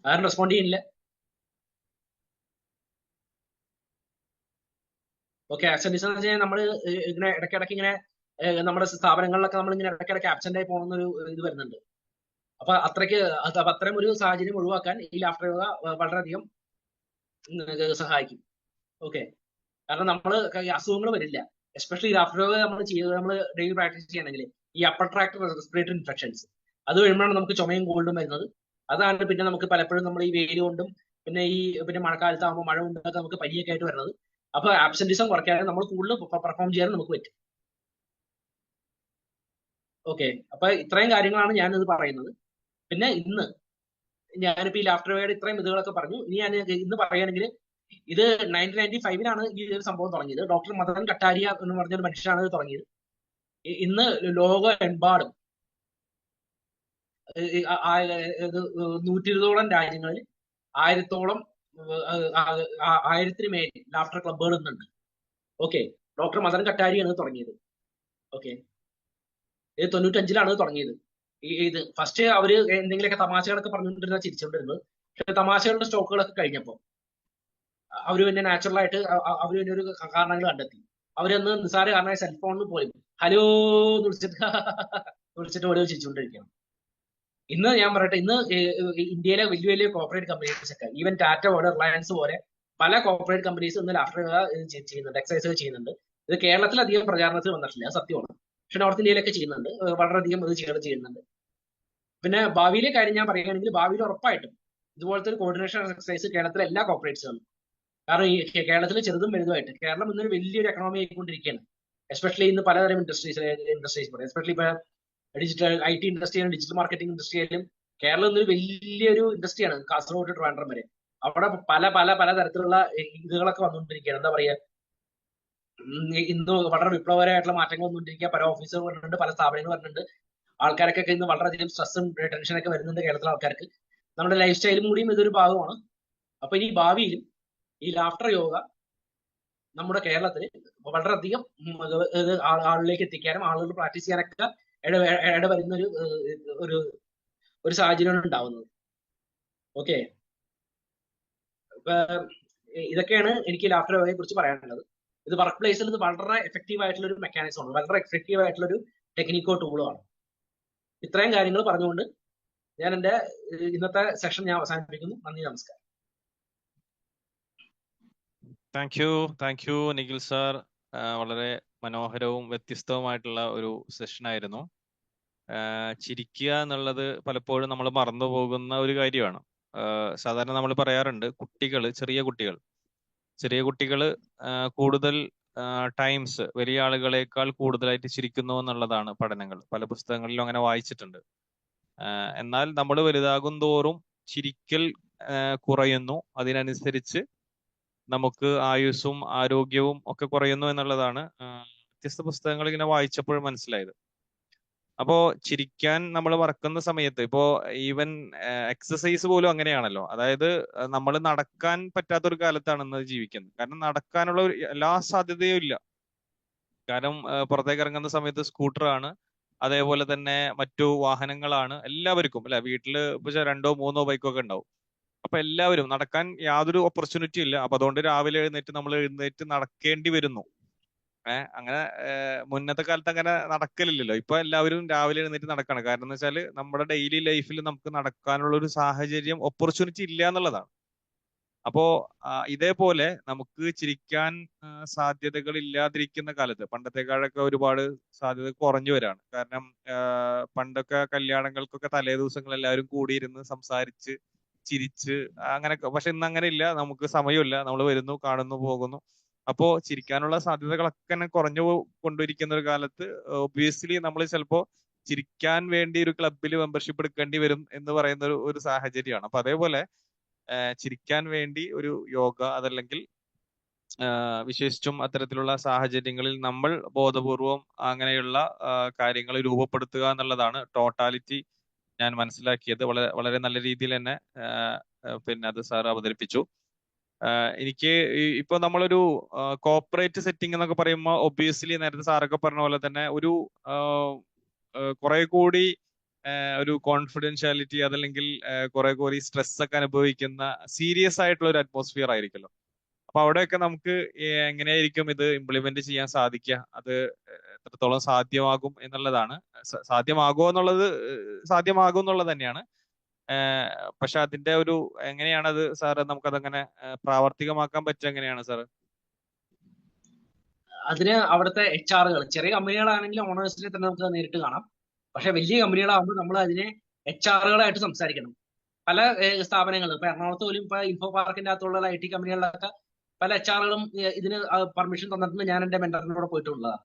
ആരും റെസ്പോണ്ട് ചെയ്യുന്നില്ല. ഓക്കെ. ആബ്സെന്റിസം എന്ന് വെച്ചാൽ നമ്മൾ ഇങ്ങനെ ഇടയ്ക്കിടയ്ക്ക് ഇങ്ങനെ നമ്മുടെ സ്ഥാപനങ്ങളിലൊക്കെ നമ്മൾ ഇങ്ങനെ ഇടയ്ക്കിടയ്ക്ക് ആബ്സെന്റ് ആയി പോകുന്ന ഒരു ഇത് വരുന്നുണ്ട്. അപ്പൊ അത്തരം ഒരു സാഹചര്യം ഒഴിവാക്കാൻ ഈ ലാഫ്റ്റർ യോഗ വളരെയധികം സഹായിക്കും. ഓക്കെ. കാരണം നമ്മൾ അസുഖങ്ങൾ വരില്ല, എസ്പെഷ്യലി ലാഫ്റ്റർ യോഗ നമ്മൾ ഡെയിലി പ്രാക്ടീസ് ചെയ്യണമെങ്കിൽ ഈ അപ്പർ ട്രാക്ട് റെസ്പിറേറ്ററി ഇൻഫെക്ഷൻസ് അത് വരുമ്പോഴാണ് നമുക്ക് ചുമയും കോൾഡും വരുന്നത്. അതാണ് പിന്നെ നമുക്ക് പലപ്പോഴും നമ്മൾ ഈ വെയിൽ കൊണ്ടും പിന്നെ മഴക്കാലത്താകുമ്പോൾ മഴ കൊണ്ടൊക്കെ നമുക്ക് പനിയൊക്കെ ആയിട്ട് വരുന്നത്. അപ്പൊ ആബ്സെന്റിസം കുറയ്ക്കാനും നമ്മൾ കൂടുതൽ പെർഫോം ചെയ്യാനും നമുക്ക് പറ്റും. ഓക്കെ. അപ്പൊ ഇത്രയും കാര്യങ്ങളാണ് ഞാനിത് പറയുന്നത്. പിന്നെ ഇന്ന് ഞാനിപ്പോ ഈ ലാഫ്റ്റർ യോഗയുടെ ഇത്രയും ഇതുകളൊക്കെ പറഞ്ഞു. ഇനി ഞാൻ ഇന്ന് പറയുകയാണെങ്കിൽ, ഇത് 1995 ഈ ഒരു സംഭവം തുടങ്ങിയത്. ഡോക്ടർ മദൻ കട്ടാരിയ എന്ന് പറഞ്ഞൊരു മനുഷ്യനാണ് ഇത് തുടങ്ങിയത്. ഇന്ന് ലോകമെമ്പാടും 120ഓളം രാജ്യങ്ങളിൽ 1000-ന് മേൽ ലാഫ്റ്റർ ക്ലബ്ബുകൾ ഇന്നുണ്ട്. ഓക്കെ. ഡോക്ടർ മദൻ കട്ടാരിയാണ് തുടങ്ങിയത്. ഓക്കെ. ഇത് 95 തുടങ്ങിയത്. ഇത് ഫസ്റ്റ് അവര് എന്തെങ്കിലുമൊക്കെ തമാശകളൊക്കെ പറഞ്ഞുകൊണ്ടിരുന്ന ചിരിച്ചുകൊണ്ടിരുന്നത്. പക്ഷെ തമാശകളുടെ സ്റ്റോക്കുകളൊക്കെ കഴിഞ്ഞപ്പോ അവര് പിന്നെ നാച്ചുറലായിട്ട് അവര് പിന്നെ ഒരു കാരണങ്ങൾ കണ്ടെത്തി. അവരൊന്ന് നിസ്സാര കാരണമായ സെൽഫോണിൽ പോലും ഹലോ വിളിച്ചിട്ട് ഓരോ ചിരിച്ചുകൊണ്ടിരിക്കണം. ഇന്ന് ഞാൻ പറയട്ടെ, ഇന്ന് ഇന്ത്യയിലെ വലിയ വലിയ കോർപ്പറേറ്റ് കമ്പനീസ് ഒക്കെ, ഈവൻ ടാറ്റ പോലെ റിലയൻസ് പോലെ പല കോർപ്പറേറ്റ് കമ്പനീസ് ഇന്ന് ലാഫ്റ്റർ ചെയ്യുന്നുണ്ട്, എക്സസൈസുകൾ ചെയ്യുന്നുണ്ട്. ഇത് കേരളത്തിൽ അധികം പ്രചാരണത്തിൽ വന്നിട്ടില്ല, അത് സത്യമാണ്. പക്ഷെ നോർത്ത് ഇന്ത്യയിലൊക്കെ ചെയ്യുന്നുണ്ട്, വളരെയധികം ഇത് ചെയ്യുന്നുണ്ട്. പിന്നെ ഭാവിയിലെ കാര്യം ഞാൻ പറയുകയാണെങ്കിൽ, ഭാവിയിൽ ഉറപ്പായിട്ടും ഇതുപോലത്തെ ഒരു കോർഡിനേഷൻ എക്സസൈസ് കേരളത്തിലെ എല്ലാ കോർപ്പറേറ്റ്സുകളും, കാരണം ഈ കേരളത്തിൽ ചെറുതും വലുതുമായിട്ട് കേരളം ഇന്നൊരു വലിയൊരു എക്കണോമി ആയിക്കൊണ്ടിരിക്കുകയാണ്. എസ്പെഷ്യലി ഇന്ന് പലതരം ഇൻഡസ്ട്രീസ് പറയും, എസ്പെഷ്യലി ഇപ്പൊ ഡിജിറ്റൽ IT ഇൻഡസ്ട്രിയിലും ഡിജിറ്റൽ മാർക്കറ്റിംഗ് ഇൻഡസ്ട്രിയിലും കേരളം ഇന്നൊരു വലിയൊരു ഇൻഡസ്ട്രിയാണ്. കാസർഗോഡ് ട്രിവാൻഡ്രം വരെ അവിടെ പല പല പല തരത്തിലുള്ള ഇതുകളൊക്കെ വന്നുകൊണ്ടിരിക്കുകയാണ്. എന്താ പറയാ, ഇന്ന് വളരെ വിപ്ലവകരമായിട്ടുള്ള മാറ്റങ്ങൾ വന്നുകൊണ്ടിരിക്കുക. പല ഓഫീസുകൾ വരുന്നുണ്ട്, പല സ്ഥാപനങ്ങൾ വരുന്നുണ്ട്. ആൾക്കാരൊക്കെ ഇന്ന് വളരെയധികം സ്ട്രെസ്സും ടെൻഷനൊക്കെ വരുന്നുണ്ട് കേരളത്തിലെ ആൾക്കാർക്ക്. നമ്മുടെ ലൈഫ് സ്റ്റൈലും കൂടിയും ഇതൊരു ഭാഗമാണ്. അപ്പൊ ഇനി ഭാവിയിലും ഈ ലാഫ്റ്റർ യോഗ നമ്മുടെ കേരളത്തിൽ വളരെയധികം ആളിലേക്ക് എത്തിക്കാനും ആളുകൾ പ്രാക്ടീസ് ചെയ്യാനൊക്കെ ഇടവരുന്ന ഒരു ഒരു സാഹചര്യമാണ് ഉണ്ടാവുന്നത്. ഓക്കെ, ഇതൊക്കെയാണ് എനിക്ക് ലാഫ്റ്റർ യോഗയെ കുറിച്ച് പറയാനുള്ളത്. ഇത് വർക്ക് പ്ലേസിൽ ഇത് വളരെ എഫക്റ്റീവ് ആയിട്ടുള്ള ഒരു മെക്കാനിസമാണ്, വളരെ എഫക്റ്റീവ് ആയിട്ടുള്ള ഒരു ടെക്നിക്കോ ടൂളുമാണ്. ഇത്രയും കാര്യങ്ങൾ പറഞ്ഞുകൊണ്ട് ഞാൻ എൻ്റെ ഇന്നത്തെ സെഷൻ ഞാൻ അവസാനിപ്പിക്കുന്നു. നന്ദി, നമസ്കാരം. Thank you Nikhil sir. വളരെ മനോഹരവും വ്യത്യസ്തവുമായിട്ടുള്ള ഒരു സെഷൻ ആയിരുന്നു. ചിരിക്കുക എന്നുള്ളത് പലപ്പോഴും നമ്മൾ മറന്നു പോകുന്ന ഒരു കാര്യമാണ്. സാധാരണ നമ്മൾ പറയാറുണ്ട്, ചെറിയ കുട്ടികൾ കൂടുതൽ ടൈംസ് വലിയ ആളുകളെക്കാൾ കൂടുതലായിട്ട് ചിരിക്കുന്നു എന്നുള്ളതാണ് പഠനങ്ങൾ. പല പുസ്തകങ്ങളിലും അങ്ങനെ വായിച്ചിട്ടുണ്ട്. എന്നാൽ നമ്മൾ വലുതാകും തോറും ചിരിക്കൽ കുറയുന്നു, അതിനനുസരിച്ച് നമുക്ക് ആയുസ്സും ആരോഗ്യവും ഒക്കെ കുറയുന്നു എന്നുള്ളതാണ് വ്യത്യസ്ത പുസ്തകങ്ങൾ ഇങ്ങനെ വായിച്ചപ്പോൾ മനസ്സിലായത്. അപ്പോ ചിരിക്കാൻ നമ്മൾ മറക്കുന്ന സമയത്ത്, ഇപ്പോ ഈവൻ എക്സസൈസ് പോലും അങ്ങനെയാണല്ലോ. അതായത് നമ്മൾ നടക്കാൻ പറ്റാത്തൊരു കാലത്താണ് ഇന്ന് ജീവിക്കുന്നത്. കാരണം നടക്കാനുള്ള എല്ലാ സാധ്യതയും ഇല്ല. കാരണം പുറത്തേക്ക് ഇറങ്ങുന്ന സമയത്ത് സ്കൂട്ടറാണ്, അതേപോലെ തന്നെ മറ്റു വാഹനങ്ങളാണ് എല്ലാവർക്കും, അല്ലെ? വീട്ടില് ഇപ്പൊ 2 or 3 ബൈക്കൊക്കെ ഉണ്ടാവും. അപ്പൊ എല്ലാവരും നടക്കാൻ യാതൊരു ഓപ്പർച്യൂണിറ്റി ഇല്ല. അപ്പൊ അതുകൊണ്ട് രാവിലെ നമ്മൾ എഴുന്നേറ്റ് നടക്കേണ്ടി വരുന്നു. അങ്ങനെ മുന്നത്തെ കാലത്ത് അങ്ങനെ നടക്കലില്ലല്ലോ. ഇപ്പൊ എല്ലാവരും രാവിലെ എഴുന്നേറ്റ് നടക്കണം. കാരണം എന്ന് വെച്ചാൽ നമ്മുടെ ഡെയിലി ലൈഫിൽ നമുക്ക് നടക്കാനുള്ള ഒരു സാഹചര്യം, ഓപ്പർച്യൂണിറ്റി ഇല്ല എന്നുള്ളതാണ്. അപ്പോ ഇതേപോലെ നമുക്ക് ചിരിക്കാൻ സാധ്യതകൾ ഇല്ലാതിരിക്കുന്ന കാലത്ത്, പണ്ടത്തെക്കാളൊക്കെ ഒരുപാട് സാധ്യത കുറഞ്ഞു വരാണ്. കാരണം പണ്ടൊക്കെ കല്യാണങ്ങൾക്കൊക്കെ തലേ ദിവസങ്ങൾ എല്ലാവരും കൂടിയിരുന്ന് സംസാരിച്ച് ചിരിച്ച് അങ്ങനെയൊക്കെ. പക്ഷെ ഇന്ന് അങ്ങനെ ഇല്ല, നമുക്ക് സമയമില്ല. നമ്മൾ വരുന്നു, കാണുന്നു, പോകുന്നു. അപ്പോ ചിരിക്കാനുള്ള സാധ്യതകളൊക്കെ തന്നെ കുറഞ്ഞു കൊണ്ടിരിക്കുന്ന ഒരു കാലത്ത് ഒബ്വിയസ്ലി നമ്മൾ ചിലപ്പോ ചിരിക്കാൻ വേണ്ടി ഒരു ക്ലബിൽ മെമ്പർഷിപ്പ് എടുക്കേണ്ടി വരും എന്ന് പറയുന്ന ഒരു സാഹചര്യമാണ്. അപ്പൊ അതേപോലെ ചിരിക്കാൻ വേണ്ടി ഒരു യോഗ, അതല്ലെങ്കിൽ വിശേഷിച്ചും അത്തരത്തിലുള്ള സാഹചര്യങ്ങളിൽ നമ്മൾ ബോധപൂർവം അങ്ങനെയുള്ള കാര്യങ്ങൾ രൂപപ്പെടുത്തുക എന്നുള്ളതാണ് ടോട്ടാലിറ്റി ഞാൻ മനസ്സിലാക്കിയത്. വളരെ വളരെ നല്ല രീതിയിൽ തന്നെ പിന്നെ അത് സാർ അവതരിപ്പിച്ചു. എനിക്ക് ഇപ്പൊ നമ്മളൊരു കോർപ്പറേറ്റ് സെറ്റിംഗ് എന്നൊക്കെ പറയുമ്പോൾ ഒബ്വിയസ്ലി നേരത്തെ സാറൊക്കെ പറഞ്ഞ പോലെ തന്നെ ഒരു കുറെ കൂടി ഒരു കോൺഫിഡൻഷ്യാലിറ്റി, അതല്ലെങ്കിൽ കുറെ കൂടി സ്ട്രെസ് ഒക്കെ അനുഭവിക്കുന്ന സീരിയസ് ആയിട്ടുള്ള ഒരു അറ്റ്മോസ്ഫിയർ ആയിരിക്കുമല്ലോ. അപ്പൊ അവിടെയൊക്കെ നമുക്ക് എങ്ങനെയായിരിക്കും ഇത് ഇംപ്ലിമെന്റ് ചെയ്യാൻ സാധിക്കുക? അത് എത്രത്തോളം സാധ്യമാകും എന്നുള്ളതാണ്. സാധ്യമാകുമോ എന്നുള്ളത് സാധ്യമാകും എന്നുള്ളത് തന്നെയാണ്. പക്ഷെ അതിന്റെ ഒരു എങ്ങനെയാണത് സാറ് നമുക്കതങ്ങനെ പ്രാവർത്തികമാക്കാൻ പറ്റുക എങ്ങനെയാണ് സാറ്? അതിന് അവിടുത്തെ HR ചെറിയ കമ്പനികളാണെങ്കിൽ ഓണേഴ്സിനെ തന്നെ നമുക്ക് നേരിട്ട് കാണാം. പക്ഷെ വലിയ കമ്പനികളാകുമ്പോൾ നമ്മൾ അതിനെ HR സംസാരിക്കണം. പല സ്ഥാപനങ്ങളും ഇപ്പൊ എറണാകുളത്ത് പോലും ഇപ്പൊ ഇൻഫോ പാർക്കിന്റെ അകത്തുള്ള IT കമ്പനികളിലൊക്കെ പല HR ഇതിന് പെർമിഷൻ തന്നിട്ടുണ്ട്. ഞാൻ എന്റെ മെന്ററിനോട് പോയിട്ടുള്ളതാണ്.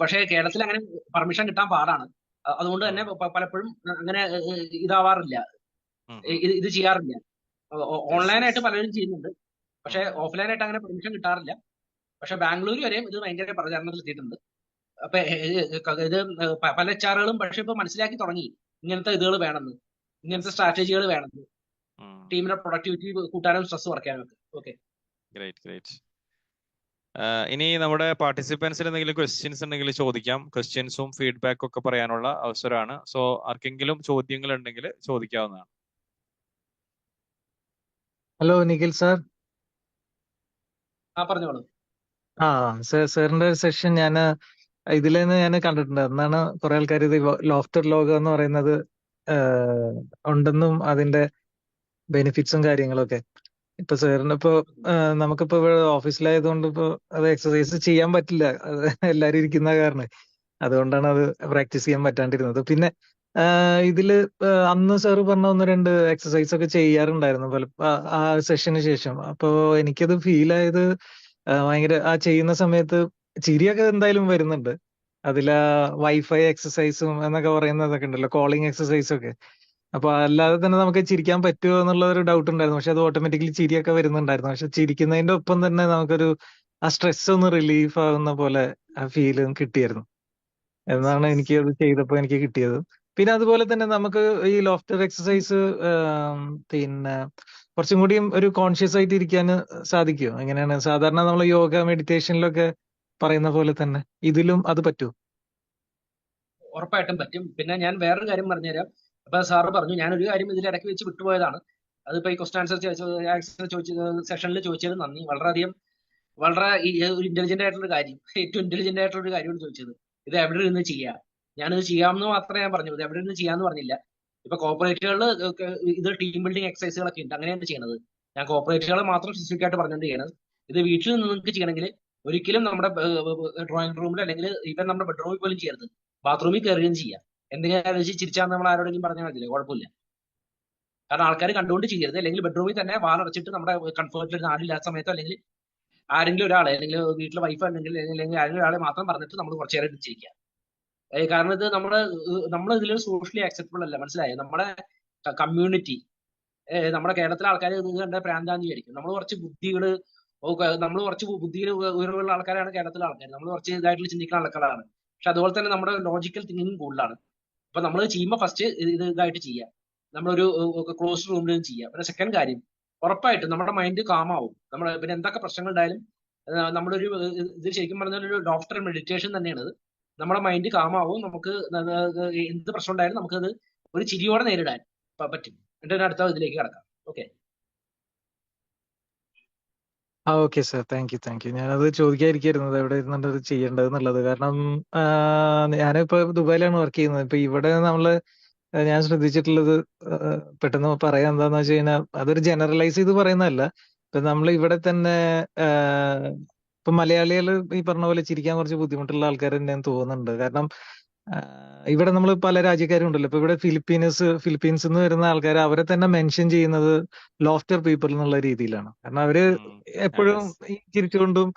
പക്ഷേ കേരളത്തിൽ അങ്ങനെ പെർമിഷൻ കിട്ടാൻ പാടാണ്. അതുകൊണ്ട് തന്നെ പലപ്പോഴും അങ്ങനെ ഇതാവാറില്ല, ഇത് ചെയ്യാറില്ല. ഓൺലൈനായിട്ട് പലരും ചെയ്യുന്നുണ്ട്, പക്ഷെ ഓഫ്ലൈനായിട്ട് അങ്ങനെ പെർമിഷൻ കിട്ടാറില്ല. പക്ഷെ ബാംഗ്ലൂർ വരെയും ഇത് ഭയങ്കര പ്രചാരണത്തിൽ എത്തിയിട്ടുണ്ട്. അപ്പൊ ഇത് പല HR പക്ഷെ ഇപ്പൊ മനസ്സിലാക്കി തുടങ്ങി ഇങ്ങനത്തെ ഇതുകൾ വേണമെന്ന്, ഇങ്ങനത്തെ സ്ട്രാറ്റജികൾ വേണമെന്ന്, ടീമിന്റെ പ്രൊഡക്ടിവിറ്റി കൂട്ടാനും സ്ട്രെസ് കുറയ്ക്കാനും ഒക്കെ. Okay, great. ഇനി നമ്മുടെ പാർട്ടിസിപ്പൻസിന് എന്തെങ്കിലും ക്വസ്റ്റ്യൻസ് ഉണ്ടെങ്കിൽ ചോദിക്കാം. ക്വസ്റ്റ്യൻസും ഫീഡ്ബാക്കും ഒക്കെ പറയാനുള്ള അവസരമാണ്. സോ ആർക്കെങ്കിലും ചോദ്യങ്ങൾ ഉണ്ടെങ്കിൽ ചോദിക്കാവുന്നതാണ്. Hello Nikhil sir. പറഞ്ഞോളൂ. സാറിന്റെ സെഷൻ ഞാൻ ഇതിൽ നിന്ന് കണ്ടിട്ടുണ്ട്. എന്നാണ് കുറെ ആൾക്കാർ ഇത് ലോഫ്റ്റർ ലോകം എന്ന് പറയുന്നത് ഉണ്ടെന്നും അതിന്റെ ബെനിഫിറ്റ്സും കാര്യങ്ങളൊക്കെ. ഇപ്പൊ സാറിന് ഇപ്പൊ നമുക്കിപ്പോ ഇവിടെ ഓഫീസിലായതുകൊണ്ട് ഇപ്പൊ അത് എക്സസൈസ് ചെയ്യാൻ പറ്റില്ല, അത് എല്ലാരും ഇരിക്കുന്ന കാരണം. അതുകൊണ്ടാണ് അത് പ്രാക്ടീസ് ചെയ്യാൻ പറ്റാണ്ടിരുന്നത്. പിന്നെ ഇതില് അന്ന് സാറ് പറഞ്ഞ ഒന്ന് രണ്ട് എക്സസൈസ് ഒക്കെ ചെയ്യാറുണ്ടായിരുന്നു പല ആ സെഷന് ശേഷം. അപ്പൊ എനിക്കത് ഫീൽ ആയത് ഭയങ്കര ആ ചെയ്യുന്ന സമയത്ത് ചിരിയൊക്കെ എന്തായാലും വരുന്നുണ്ട്. അതിലാ വൈഫൈ എക്സസൈസും എന്നൊക്കെ പറയുന്നതൊക്കെ ഉണ്ടല്ലോ, കോളിംഗ് എക്സസൈസും ഒക്കെ. അപ്പൊ അല്ലാതെ തന്നെ നമുക്ക് ചിരിക്കാൻ പറ്റുമോ എന്നുള്ള ഒരു ഡൗട്ട് ഉണ്ടായിരുന്നു. പക്ഷെ അത് ഓട്ടോമാറ്റിക്കലി ചിരിയൊക്കെ വരുന്നുണ്ടായിരുന്നു. പക്ഷെ ചിരിക്കുന്നതിന്റെ ഒപ്പം തന്നെ നമുക്കൊരു ആ സ്ട്രെസ് ഒന്ന് റിലീഫ് ആവുന്ന പോലെ ആ ഫീലും കിട്ടിയായിരുന്നു എന്നാണ് എനിക്ക് അത് ചെയ്തപ്പോ എനിക്ക് കിട്ടിയത്. പിന്നെ അതുപോലെ തന്നെ നമുക്ക് ഈ ലോഫ്റ്റർ എക്സസൈസ് പിന്നെ കുറച്ചും കൂടിയും ഒരു കോൺഷ്യസ് ആയിട്ട് ഇരിക്കാൻ സാധിക്കുമോ? എങ്ങനെയാണ് സാധാരണ നമ്മൾ യോഗ മെഡിറ്റേഷനിലൊക്കെ പറയുന്ന പോലെ തന്നെ ഇതിലും അത് പറ്റുമോ? ഉറപ്പായിട്ടും പറ്റും. പിന്നെ ഞാൻ വേറൊരു കാര്യം പറഞ്ഞുതരാം. അപ്പൊ സാറ് പറഞ്ഞു, ഞാനൊരു കാര്യം ഇതിൽ ഇടയ്ക്ക് വെച്ച് വിട്ടുപോയതാണ്. അതിപ്പോ ഈ ക്വസ്റ്റൻ ആൻസർ ചോദിച്ചത് സെഷനിൽ ചോദിച്ചത് നന്ദി. വളരെ ഒരു ഇന്റലിജന്റ് ആയിട്ടുള്ള കാര്യം, ഏറ്റവും ഇന്റലിജന്റ് ആയിട്ടുള്ള ഒരു കാര്യമാണ് ചോദിച്ചത്. ഇത് എവിടെ ഇരുന്ന് ചെയ്യാം? ഞാനിത് ചെയ്യാമെന്ന് മാത്രമേ ഞാൻ പറഞ്ഞു, ഇത് എവിടെ ഇരുന്ന് ചെയ്യാന്ന് പറഞ്ഞില്ല. ഇപ്പൊ കോർപ്പറേറ്റുകളിൽ ഇത് ടീം ബിൽഡിംഗ് എക്സസൈസുകളൊക്കെ ഉണ്ട്, അങ്ങനെയാണ് ചെയ്യണത്. ഞാൻ കോർപ്പറേറ്റുകളെ മാത്രം സ്പെസിഫിക് ആയിട്ട് പറഞ്ഞുകൊണ്ട് ചെയ്യണത്. ഇത് വീട്ടിൽ നിന്ന് നിങ്ങൾക്ക് ചെയ്യണമെങ്കിൽ ഒരിക്കലും നമ്മുടെ ഡ്രോയിങ് റൂമിൽ അല്ലെങ്കിൽ ഈവൻ നമ്മുടെ ബെഡ്റൂമിൽ പോലും ചെയ്യരുത്. ബാത്റൂമിൽ കയറുകയും ചെയ്യാം. എന്തെങ്കിലും വെച്ച് ചിരിച്ചാൽ നമ്മൾ ആരോടെങ്കിലും പറഞ്ഞാൽ മതിയില്ലേ, കുഴപ്പമില്ല. കാരണം ആൾക്കാർ കണ്ടുകൊണ്ട് ചെയ്യരുത്. അല്ലെങ്കിൽ ബെഡ്റൂമിൽ തന്നെ വാലടച്ചിട്ട് നമ്മുടെ കംഫർട്ടിൽ ആരില്ലാത്ത സമയത്തോ അല്ലെങ്കിൽ ആരെങ്കിലും ഒരാളെ അല്ലെങ്കിൽ വീട്ടിലെ വൈഫ് അല്ലെങ്കിൽ ആരെങ്കിലും ഒരാളെ മാത്രം പറഞ്ഞിട്ട് നമ്മൾ കുറച്ചു നേരം ചിരിക്കുക. കാരണം ഇത് നമ്മൾ ഇതിൽ സോഷ്യലി അക്സെപ്റ്റബിൾ അല്ല, മനസ്സിലായോ? നമ്മുടെ കമ്മ്യൂണിറ്റി, നമ്മുടെ കേരളത്തിലെ ആൾക്കാർ ഇത് കണ്ട പ്രാന്താന്ന് വിചാരിക്കും. നമ്മൾ കുറച്ച് ബുദ്ധിയിൽ ഉയർവുള്ള ആൾക്കാരാണ് കേരളത്തിലെ ആൾക്കാർ. നമ്മൾ കുറച്ച് ഇതായിട്ട് ചിന്തിക്കുന്ന ആൾക്കാരാണ്. പക്ഷെ അതുപോലെ തന്നെ നമ്മുടെ ലോജിക്കൽ തിങ്കിങ് കൂടുതലാണ്. അപ്പൊ നമ്മൾ ചെയ്യുമ്പോൾ ഫസ്റ്റ് ഇതായിട്ട് ചെയ്യാം, നമ്മളൊരു ക്ലോസ് റൂമിൽ ചെയ്യാം. പിന്നെ സെക്കൻഡ് കാര്യം, ഉറപ്പായിട്ടും നമ്മുടെ മൈൻഡ് കാമാവും. നമ്മൾ പിന്നെ എന്തൊക്കെ പ്രശ്നങ്ങൾ ഉണ്ടായാലും നമ്മളൊരു ഇത് ശരിക്കും പറഞ്ഞാൽ ഒരു ഡോക്ടർ മെഡിറ്റേഷൻ തന്നെയാണ് ഇത്. നമ്മുടെ മൈൻഡ് കാമാവും. നമുക്ക് എന്ത് പ്രശ്നം ഉണ്ടായാലും നമുക്കത് ഒരു ചിരിയോടെ നേരിടാൻ പറ്റും. എന്നിട്ട് അടുത്ത ഇതിലേക്ക് കിടക്കാം. Okay. Okay sir, thank you. ഞാനത് ചോദിക്കാതിരിക്കുന്നത് എവിടെ ഇരുന്നുണ്ട് അത് ചെയ്യേണ്ടത് എന്നുള്ളത്. കാരണം ഞാനിപ്പോ ദുബായിലാണ് വർക്ക് ചെയ്യുന്നത്. ഇപ്പൊ ഇവിടെ ഞാൻ ശ്രദ്ധിച്ചിട്ടുള്ളത് പെട്ടെന്ന് പറയാൻ എന്താന്ന് വെച്ച് കഴിഞ്ഞാൽ അതൊരു ജനറലൈസ് ചെയ്ത് പറയുന്നതല്ല. ഇപ്പൊ നമ്മൾ ഇവിടെ തന്നെ ഇപ്പൊ മലയാളികൾ ഈ പറഞ്ഞ പോലെ ചിരിക്കാൻ കുറച്ച് ബുദ്ധിമുട്ടുള്ള ആൾക്കാർ തന്നെയാണ് തോന്നുന്നുണ്ട്. കാരണം ഇവിടെ നമ്മൾ പല രാജ്യക്കാരും ഉണ്ടല്ലോ. ഇപ്പൊ ഇവിടെ ഫിലിപ്പീൻസ് നിന്ന് വരുന്ന ആൾക്കാർ അവരെ തന്നെ മെൻഷൻ ചെയ്യുന്നത് ലോഫ്റ്റർ പീപ്പിൾ എന്നുള്ള രീതിയിലാണ്. കാരണം അവര് എപ്പോഴും ഈ ചിരിച്ചുകൊണ്ടും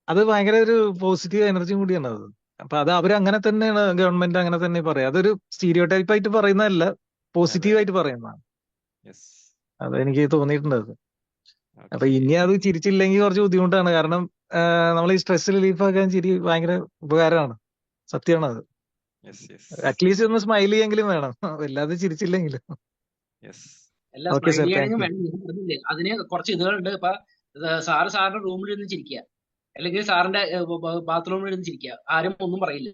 അത് ഭയങ്കര ഒരു പോസിറ്റീവ് എനർജിയും കൂടിയാണ് അത്. അപ്പൊ അത് അവരങ്ങനെ തന്നെയാണ്, ഗവൺമെന്റ് അങ്ങനെ തന്നെ പറയാം. അതൊരു സ്റ്റീരിയോ ടൈപ്പ് ആയിട്ട് പറയുന്നതല്ല, പോസിറ്റീവ് ആയിട്ട് പറയുന്നതാണ്. അതെനിക്ക് തോന്നിയിട്ടുണ്ട് അത്. അപ്പൊ ഇനി അത് ചിരിച്ചില്ലെങ്കിൽ കുറച്ച് ബുദ്ധിമുട്ടാണ്. കാരണം നമ്മൾ ഈ സ്ട്രെസ് റിലീഫ് ആക്കാൻ ചിരി ഭയങ്കര ഉപകാരമാണ്, സത്യമാണ് അത്. അറ്റ്ലീസ്റ്റ് ഒന്ന് സ്മൈൽ ചെയ്യെങ്കിലും വേണം, വല്ലാതെ ചിരിച്ചില്ലെങ്കിലും. എല്ലാം ഓക്കെ സാർ, സ്മൈൽ താങ്ക് ചെയ്യണമെങ്കിൽ യു. വേണമെന്നില്ലേ, അതിന് കുറച്ച് ഇതുകളുണ്ട്. ഇപ്പൊ സാറിന്റെ റൂമിൽ ഇരുന്ന് ചിരിക്കുക, അല്ലെങ്കിൽ സാറിന്റെ ബാത്റൂമിൽ ഇരുന്ന് ചിരിക്കുക, ആരും ഒന്നും പറയില്ല.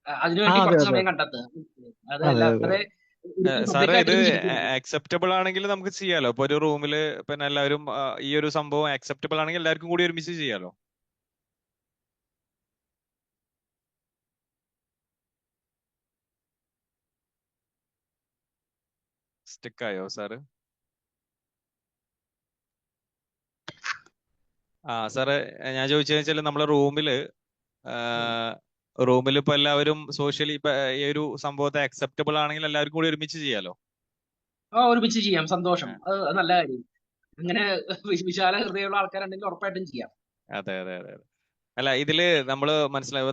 അതിനുവേണ്ടി അതെ കുറച്ച് അതെ സമയം കണ്ടെത്തുക. അതെ അതെ അതല്ലാതെ സാറേ, പബ്ലിക് ഇത് ആയിട്ടൊന്നും ചിരിക്കരുത്. അക്സെപ്റ്റബിൾ ആണെങ്കിൽ നമുക്ക് ചെയ്യാലോ. ഇപ്പൊ ഒരു റൂമില് പിന്നെ എല്ലാവരും ഈ ഒരു സംഭവം അക്സെപ്റ്റബിൾ ആണെങ്കിൽ എല്ലാവർക്കും കൂടി ഒരുമിച്ച് ചെയ്യാലോ. സ്റ്റിക്കായോ സാറ്? സാറ്, ഞാൻ ചോദിച്ചതെന്ന് വെച്ചാൽ നമ്മളെ റൂമിൽ ഇപ്പൊ എല്ലാവരും സോഷ്യലി ഇപ്പൊ ഈ ഒരു സംഭവത്തെ അക്സെപ്റ്റബിൾ ആണെങ്കിൽ എല്ലാവർക്കും കൂടി ഒരുമിച്ച് ചെയ്യാലോ. ഒരുമിച്ച് ചെയ്യാം, സന്തോഷം. അത് നല്ല കാര്യം. അങ്ങനെ വിശാല ഹൃദയമുള്ള ആൾക്കാരുണ്ടെങ്കിൽ ഉറപ്പായിട്ടും ചെയ്യാം. അതെ. അല്ല, ഇതില് നമ്മള്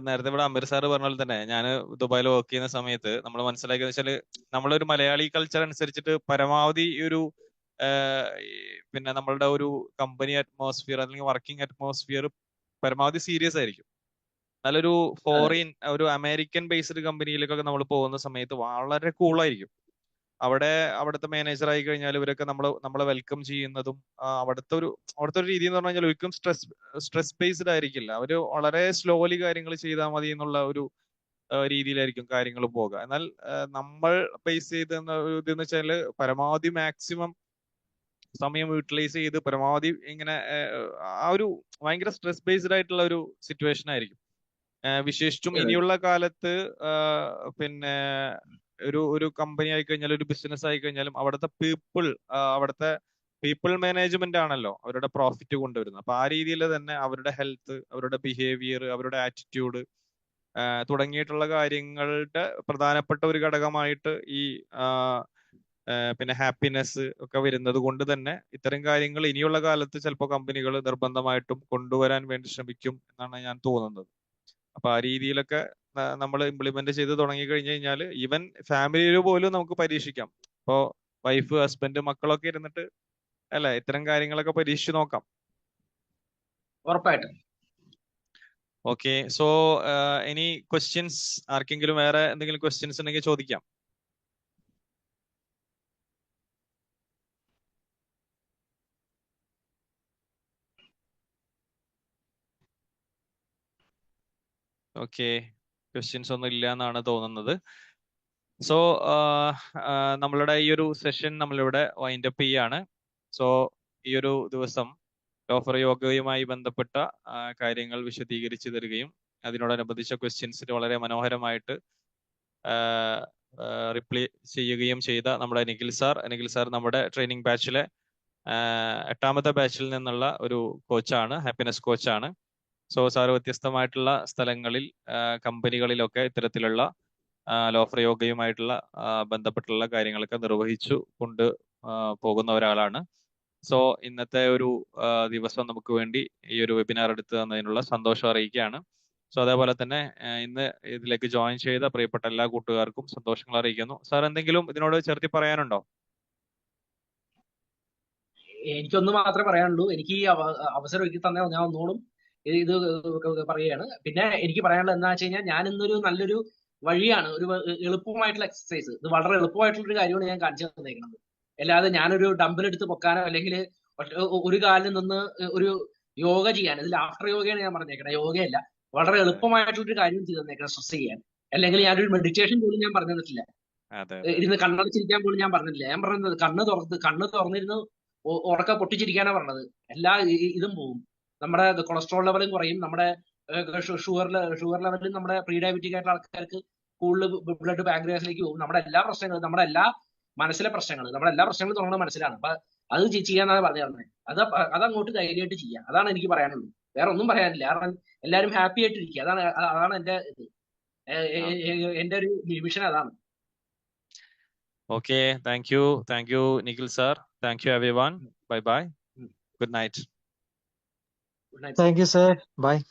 നേരത്തെ ഇവിടെ അമീർ സാറ് പറഞ്ഞ പോലെ തന്നെ ഞാൻ ദുബായിൽ വർക്ക് ചെയ്യുന്ന സമയത്ത് നമ്മൾ മനസ്സിലാക്കിയെന്ന് വെച്ചാല് നമ്മളൊരു മലയാളി കൾച്ചർ അനുസരിച്ചിട്ട് പരമാവധി ഈ ഒരു പിന്നെ നമ്മളുടെ ഒരു കമ്പനി അറ്റ്മോസ്ഫിയർ അല്ലെങ്കിൽ വർക്കിംഗ് അറ്റ്മോസ്ഫിയർ പരമാവധി സീരിയസ് ആയിരിക്കും. നല്ലൊരു ഫോറിൻ ഒരു അമേരിക്കൻ ബേസ്ഡ് കമ്പനിയിലേക്കൊക്കെ നമ്മൾ പോകുന്ന സമയത്ത് വളരെ കൂളായിരിക്കും. അവിടുത്തെ മാനേജർ ആയി കഴിഞ്ഞാൽ ഇവരൊക്കെ നമ്മളെ വെൽക്കം ചെയ്യുന്നതും അവിടുത്തെ ഒരു രീതി എന്ന് പറഞ്ഞു കഴിഞ്ഞാൽ ഒരിക്കലും സ്ട്രെസ് ബേസ്ഡ് ആയിരിക്കില്ല. അവര് വളരെ സ്ലോലി കാര്യങ്ങൾ ചെയ്താൽ മതി എന്നുള്ള ഒരു രീതിയിലായിരിക്കും കാര്യങ്ങൾ പോകുക. എന്നാൽ നമ്മൾ ബേസ് ചെയ്ത് ഇതെന്ന് വെച്ചാൽ പരമാവധി മാക്സിമം സമയം യൂട്ടിലൈസ് ചെയ്ത് പരമാവധി ഇങ്ങനെ ആ ഒരു ഭയങ്കര സ്ട്രെസ് ബേസ്ഡ് ആയിട്ടുള്ള ഒരു സിറ്റുവേഷൻ ആയിരിക്കും. വിശേഷിച്ചും ഇനിയുള്ള കാലത്ത് പിന്നെ ഒരു കമ്പനി ആയി കഴിഞ്ഞാൽ, ഒരു ബിസിനസ് ആയി കഴിഞ്ഞാലും അവിടുത്തെ പീപ്പിൾ മാനേജ്മെന്റ് ആണല്ലോ അവരുടെ പ്രോഫിറ്റ് കൊണ്ടുവരുന്നത്. അപ്പൊ ആ രീതിയിൽ തന്നെ അവരുടെ ഹെൽത്ത്, അവരുടെ ബിഹേവിയർ, അവരുടെ ആറ്റിറ്റ്യൂഡ് തുടങ്ങിയിട്ടുള്ള കാര്യങ്ങളുടെ പ്രധാനപ്പെട്ട ഒരു ഘടകമായിട്ട് ഈ പിന്നെ ഹാപ്പിനെസ് ഒക്കെ വരുന്നത് കൊണ്ട് തന്നെ ഇത്തരം കാര്യങ്ങൾ ഇനിയുള്ള കാലത്ത് ചിലപ്പോൾ കമ്പനികൾ നിർബന്ധമായിട്ടും കൊണ്ടുവരാൻ വേണ്ടി ശ്രമിക്കും എന്നാണ് ഞാൻ തോന്നുന്നത്. അപ്പൊ ആ രീതിയിലൊക്കെ നമ്മൾ ഇംപ്ലിമെന്റ് ചെയ്ത് തുടങ്ങി കഴിഞ്ഞു കഴിഞ്ഞാൽ ഈവൻ ഫാമിലിയിൽ പോലും നമുക്ക് പരീക്ഷിക്കാം. ഇപ്പോ വൈഫ്, ഹസ്ബൻഡ്, മക്കളൊക്കെ ഇരുന്നിട്ട് അല്ലെ ഇത്തരം കാര്യങ്ങളൊക്കെ പരീക്ഷിച്ച് നോക്കാം. ഉറപ്പായിട്ടും. Okay, so any questions? ആർക്കെങ്കിലും വേറെ എന്തെങ്കിലും ക്വസ്റ്റ്യൻസ് ഉണ്ടെങ്കിൽ ചോദിക്കാം. ഓക്കെ, ക്വസ്റ്റ്യൻസ് ഒന്നും ഇല്ല എന്നാണ് തോന്നുന്നത്. സോ നമ്മളുടെ ഈ ഒരു സെഷൻ നമ്മളിവിടെ വൈൻഡ് അപ്പ് ചെയ്യാണ്. സോ ഈ ഒരു ദിവസം ലോഫർ യോഗയുമായി ബന്ധപ്പെട്ട കാര്യങ്ങൾ വിശദീകരിച്ചു തരികയും അതിനോടനുബന്ധിച്ച ക്വസ്റ്റ്യൻസിന് വളരെ മനോഹരമായിട്ട് റിപ്ലൈ ചെയ്യുകയും ചെയ്ത നമ്മുടെ നിഖിൽ സാർ നമ്മുടെ ട്രെയിനിങ് ബാച്ചിലെ 8ാമത്തെ ബാച്ചിൽ നിന്നുള്ള ഒരു കോച്ചാണ്, ഹാപ്പിനെസ് കോച്ചാണ്. സോ സാർ വ്യത്യസ്തമായിട്ടുള്ള സ്ഥലങ്ങളിൽ, കമ്പനികളിലൊക്കെ ഇത്തരത്തിലുള്ള ലോഫർ യോഗയുമായിട്ടുള്ള ബന്ധപ്പെട്ടുള്ള കാര്യങ്ങളൊക്കെ നിർവഹിച്ചു കൊണ്ട് പോകുന്ന ഒരാളാണ്. സോ ഇന്നത്തെ ഒരു ദിവസം നമുക്ക് വേണ്ടി ഈ ഒരു വെബിനാർ എടുത്തു തന്നതിനുള്ള സന്തോഷം അറിയിക്കുകയാണ്. സോ അതേപോലെ തന്നെ ഇന്ന് ഇതിലേക്ക് ജോയിൻ ചെയ്ത പ്രിയപ്പെട്ട എല്ലാ കൂട്ടുകാർക്കും സന്തോഷങ്ങൾ അറിയിക്കുന്നു. സാർ എന്തെങ്കിലും ഇതിനോട് ചേർത്തി പറയാനുണ്ടോ? എനിക്കൊന്ന് മാത്രമേ പറയാനുള്ളൂ. എനിക്ക് ഈ അവസരം ഒരുക്കി തന്നെ ഞാൻ ഒന്നുകൂടും ഇത് പറയുകയാണ്. പിന്നെ എനിക്ക് പറയാനുള്ളത് എന്താ വെച്ച് കഴിഞ്ഞാൽ, ഞാൻ ഇന്നൊരു നല്ലൊരു വഴിയാണ്, ഒരു എളുപ്പമായിട്ടുള്ള എക്സസൈസ്, ഇത് വളരെ എളുപ്പമായിട്ടുള്ള ഒരു കാര്യമാണ് ഞാൻ കാണിച്ചു തന്നേക്കുന്നത്. അല്ലാതെ ഞാനൊരു ഡംബൽ എടുത്ത് പൊക്കാനോ അല്ലെങ്കിൽ ഒരു കാലിൽ നിന്ന് ഒരു യോഗ ചെയ്യാൻ, ഇതിൽ ആഫ്റ്റർ യോഗയാണ് ഞാൻ പറഞ്ഞേക്കുന്നത്, യോഗയല്ല. വളരെ എളുപ്പമായിട്ടുള്ളൊരു കാര്യം ചെയ്തു തന്നേക്കണം സ്ട്രെസ് ചെയ്യാൻ. അല്ലെങ്കിൽ ഞാനൊരു മെഡിറ്റേഷൻ പോലും ഞാൻ പറഞ്ഞു തന്നിട്ടില്ല. ഇരുന്ന് കണ്ണടച്ചിരിക്കാൻ പോലും ഞാൻ പറഞ്ഞിട്ടില്ല. ഞാൻ പറഞ്ഞത് കണ്ണ് തുറന്നിരുന്ന് ഉറക്ക പൊട്ടിച്ചിരിക്കാനാ പറഞ്ഞത്. എല്ലാ ഇതും പോകും. നമ്മുടെ കൊളസ്ട്രോൾ ലെവലും കുറയും, നമ്മുടെ ഷുഗർ ലെവലും, നമ്മുടെ പ്രീ ഡയബറ്റിക് ആയിട്ടുള്ള ആൾക്കാർക്ക് കൂടുതൽ ബ്ലഡ് പാങ്ക്രിയാസിലേക്ക് പോകും. നമ്മുടെ എല്ലാ പ്രശ്നങ്ങളും, നമ്മുടെ എല്ലാ മനസ്സിലെ പ്രശ്നങ്ങളും തുടങ്ങുന്ന മനസ്സിലാണ്. അപ്പൊ അത് ചെയ്യാന്നാണ് പറഞ്ഞു തന്നത്. അതങ്ങോട്ട് ധൈര്യമായിട്ട് ചെയ്യാം. അതാണ് എനിക്ക് പറയാനുള്ളൂ. വേറെ ഒന്നും പറയാനില്ല. കാരണം എല്ലാവരും ഹാപ്പി ആയിട്ടിരിക്കുക. അതാണ് എന്റെ ഒരു വിഷൻ അതാണ്. Okay, thank you, Nikhil sir. Thank you everyone. Bye bye. Good night. Good night. Thank you, sir. Bye.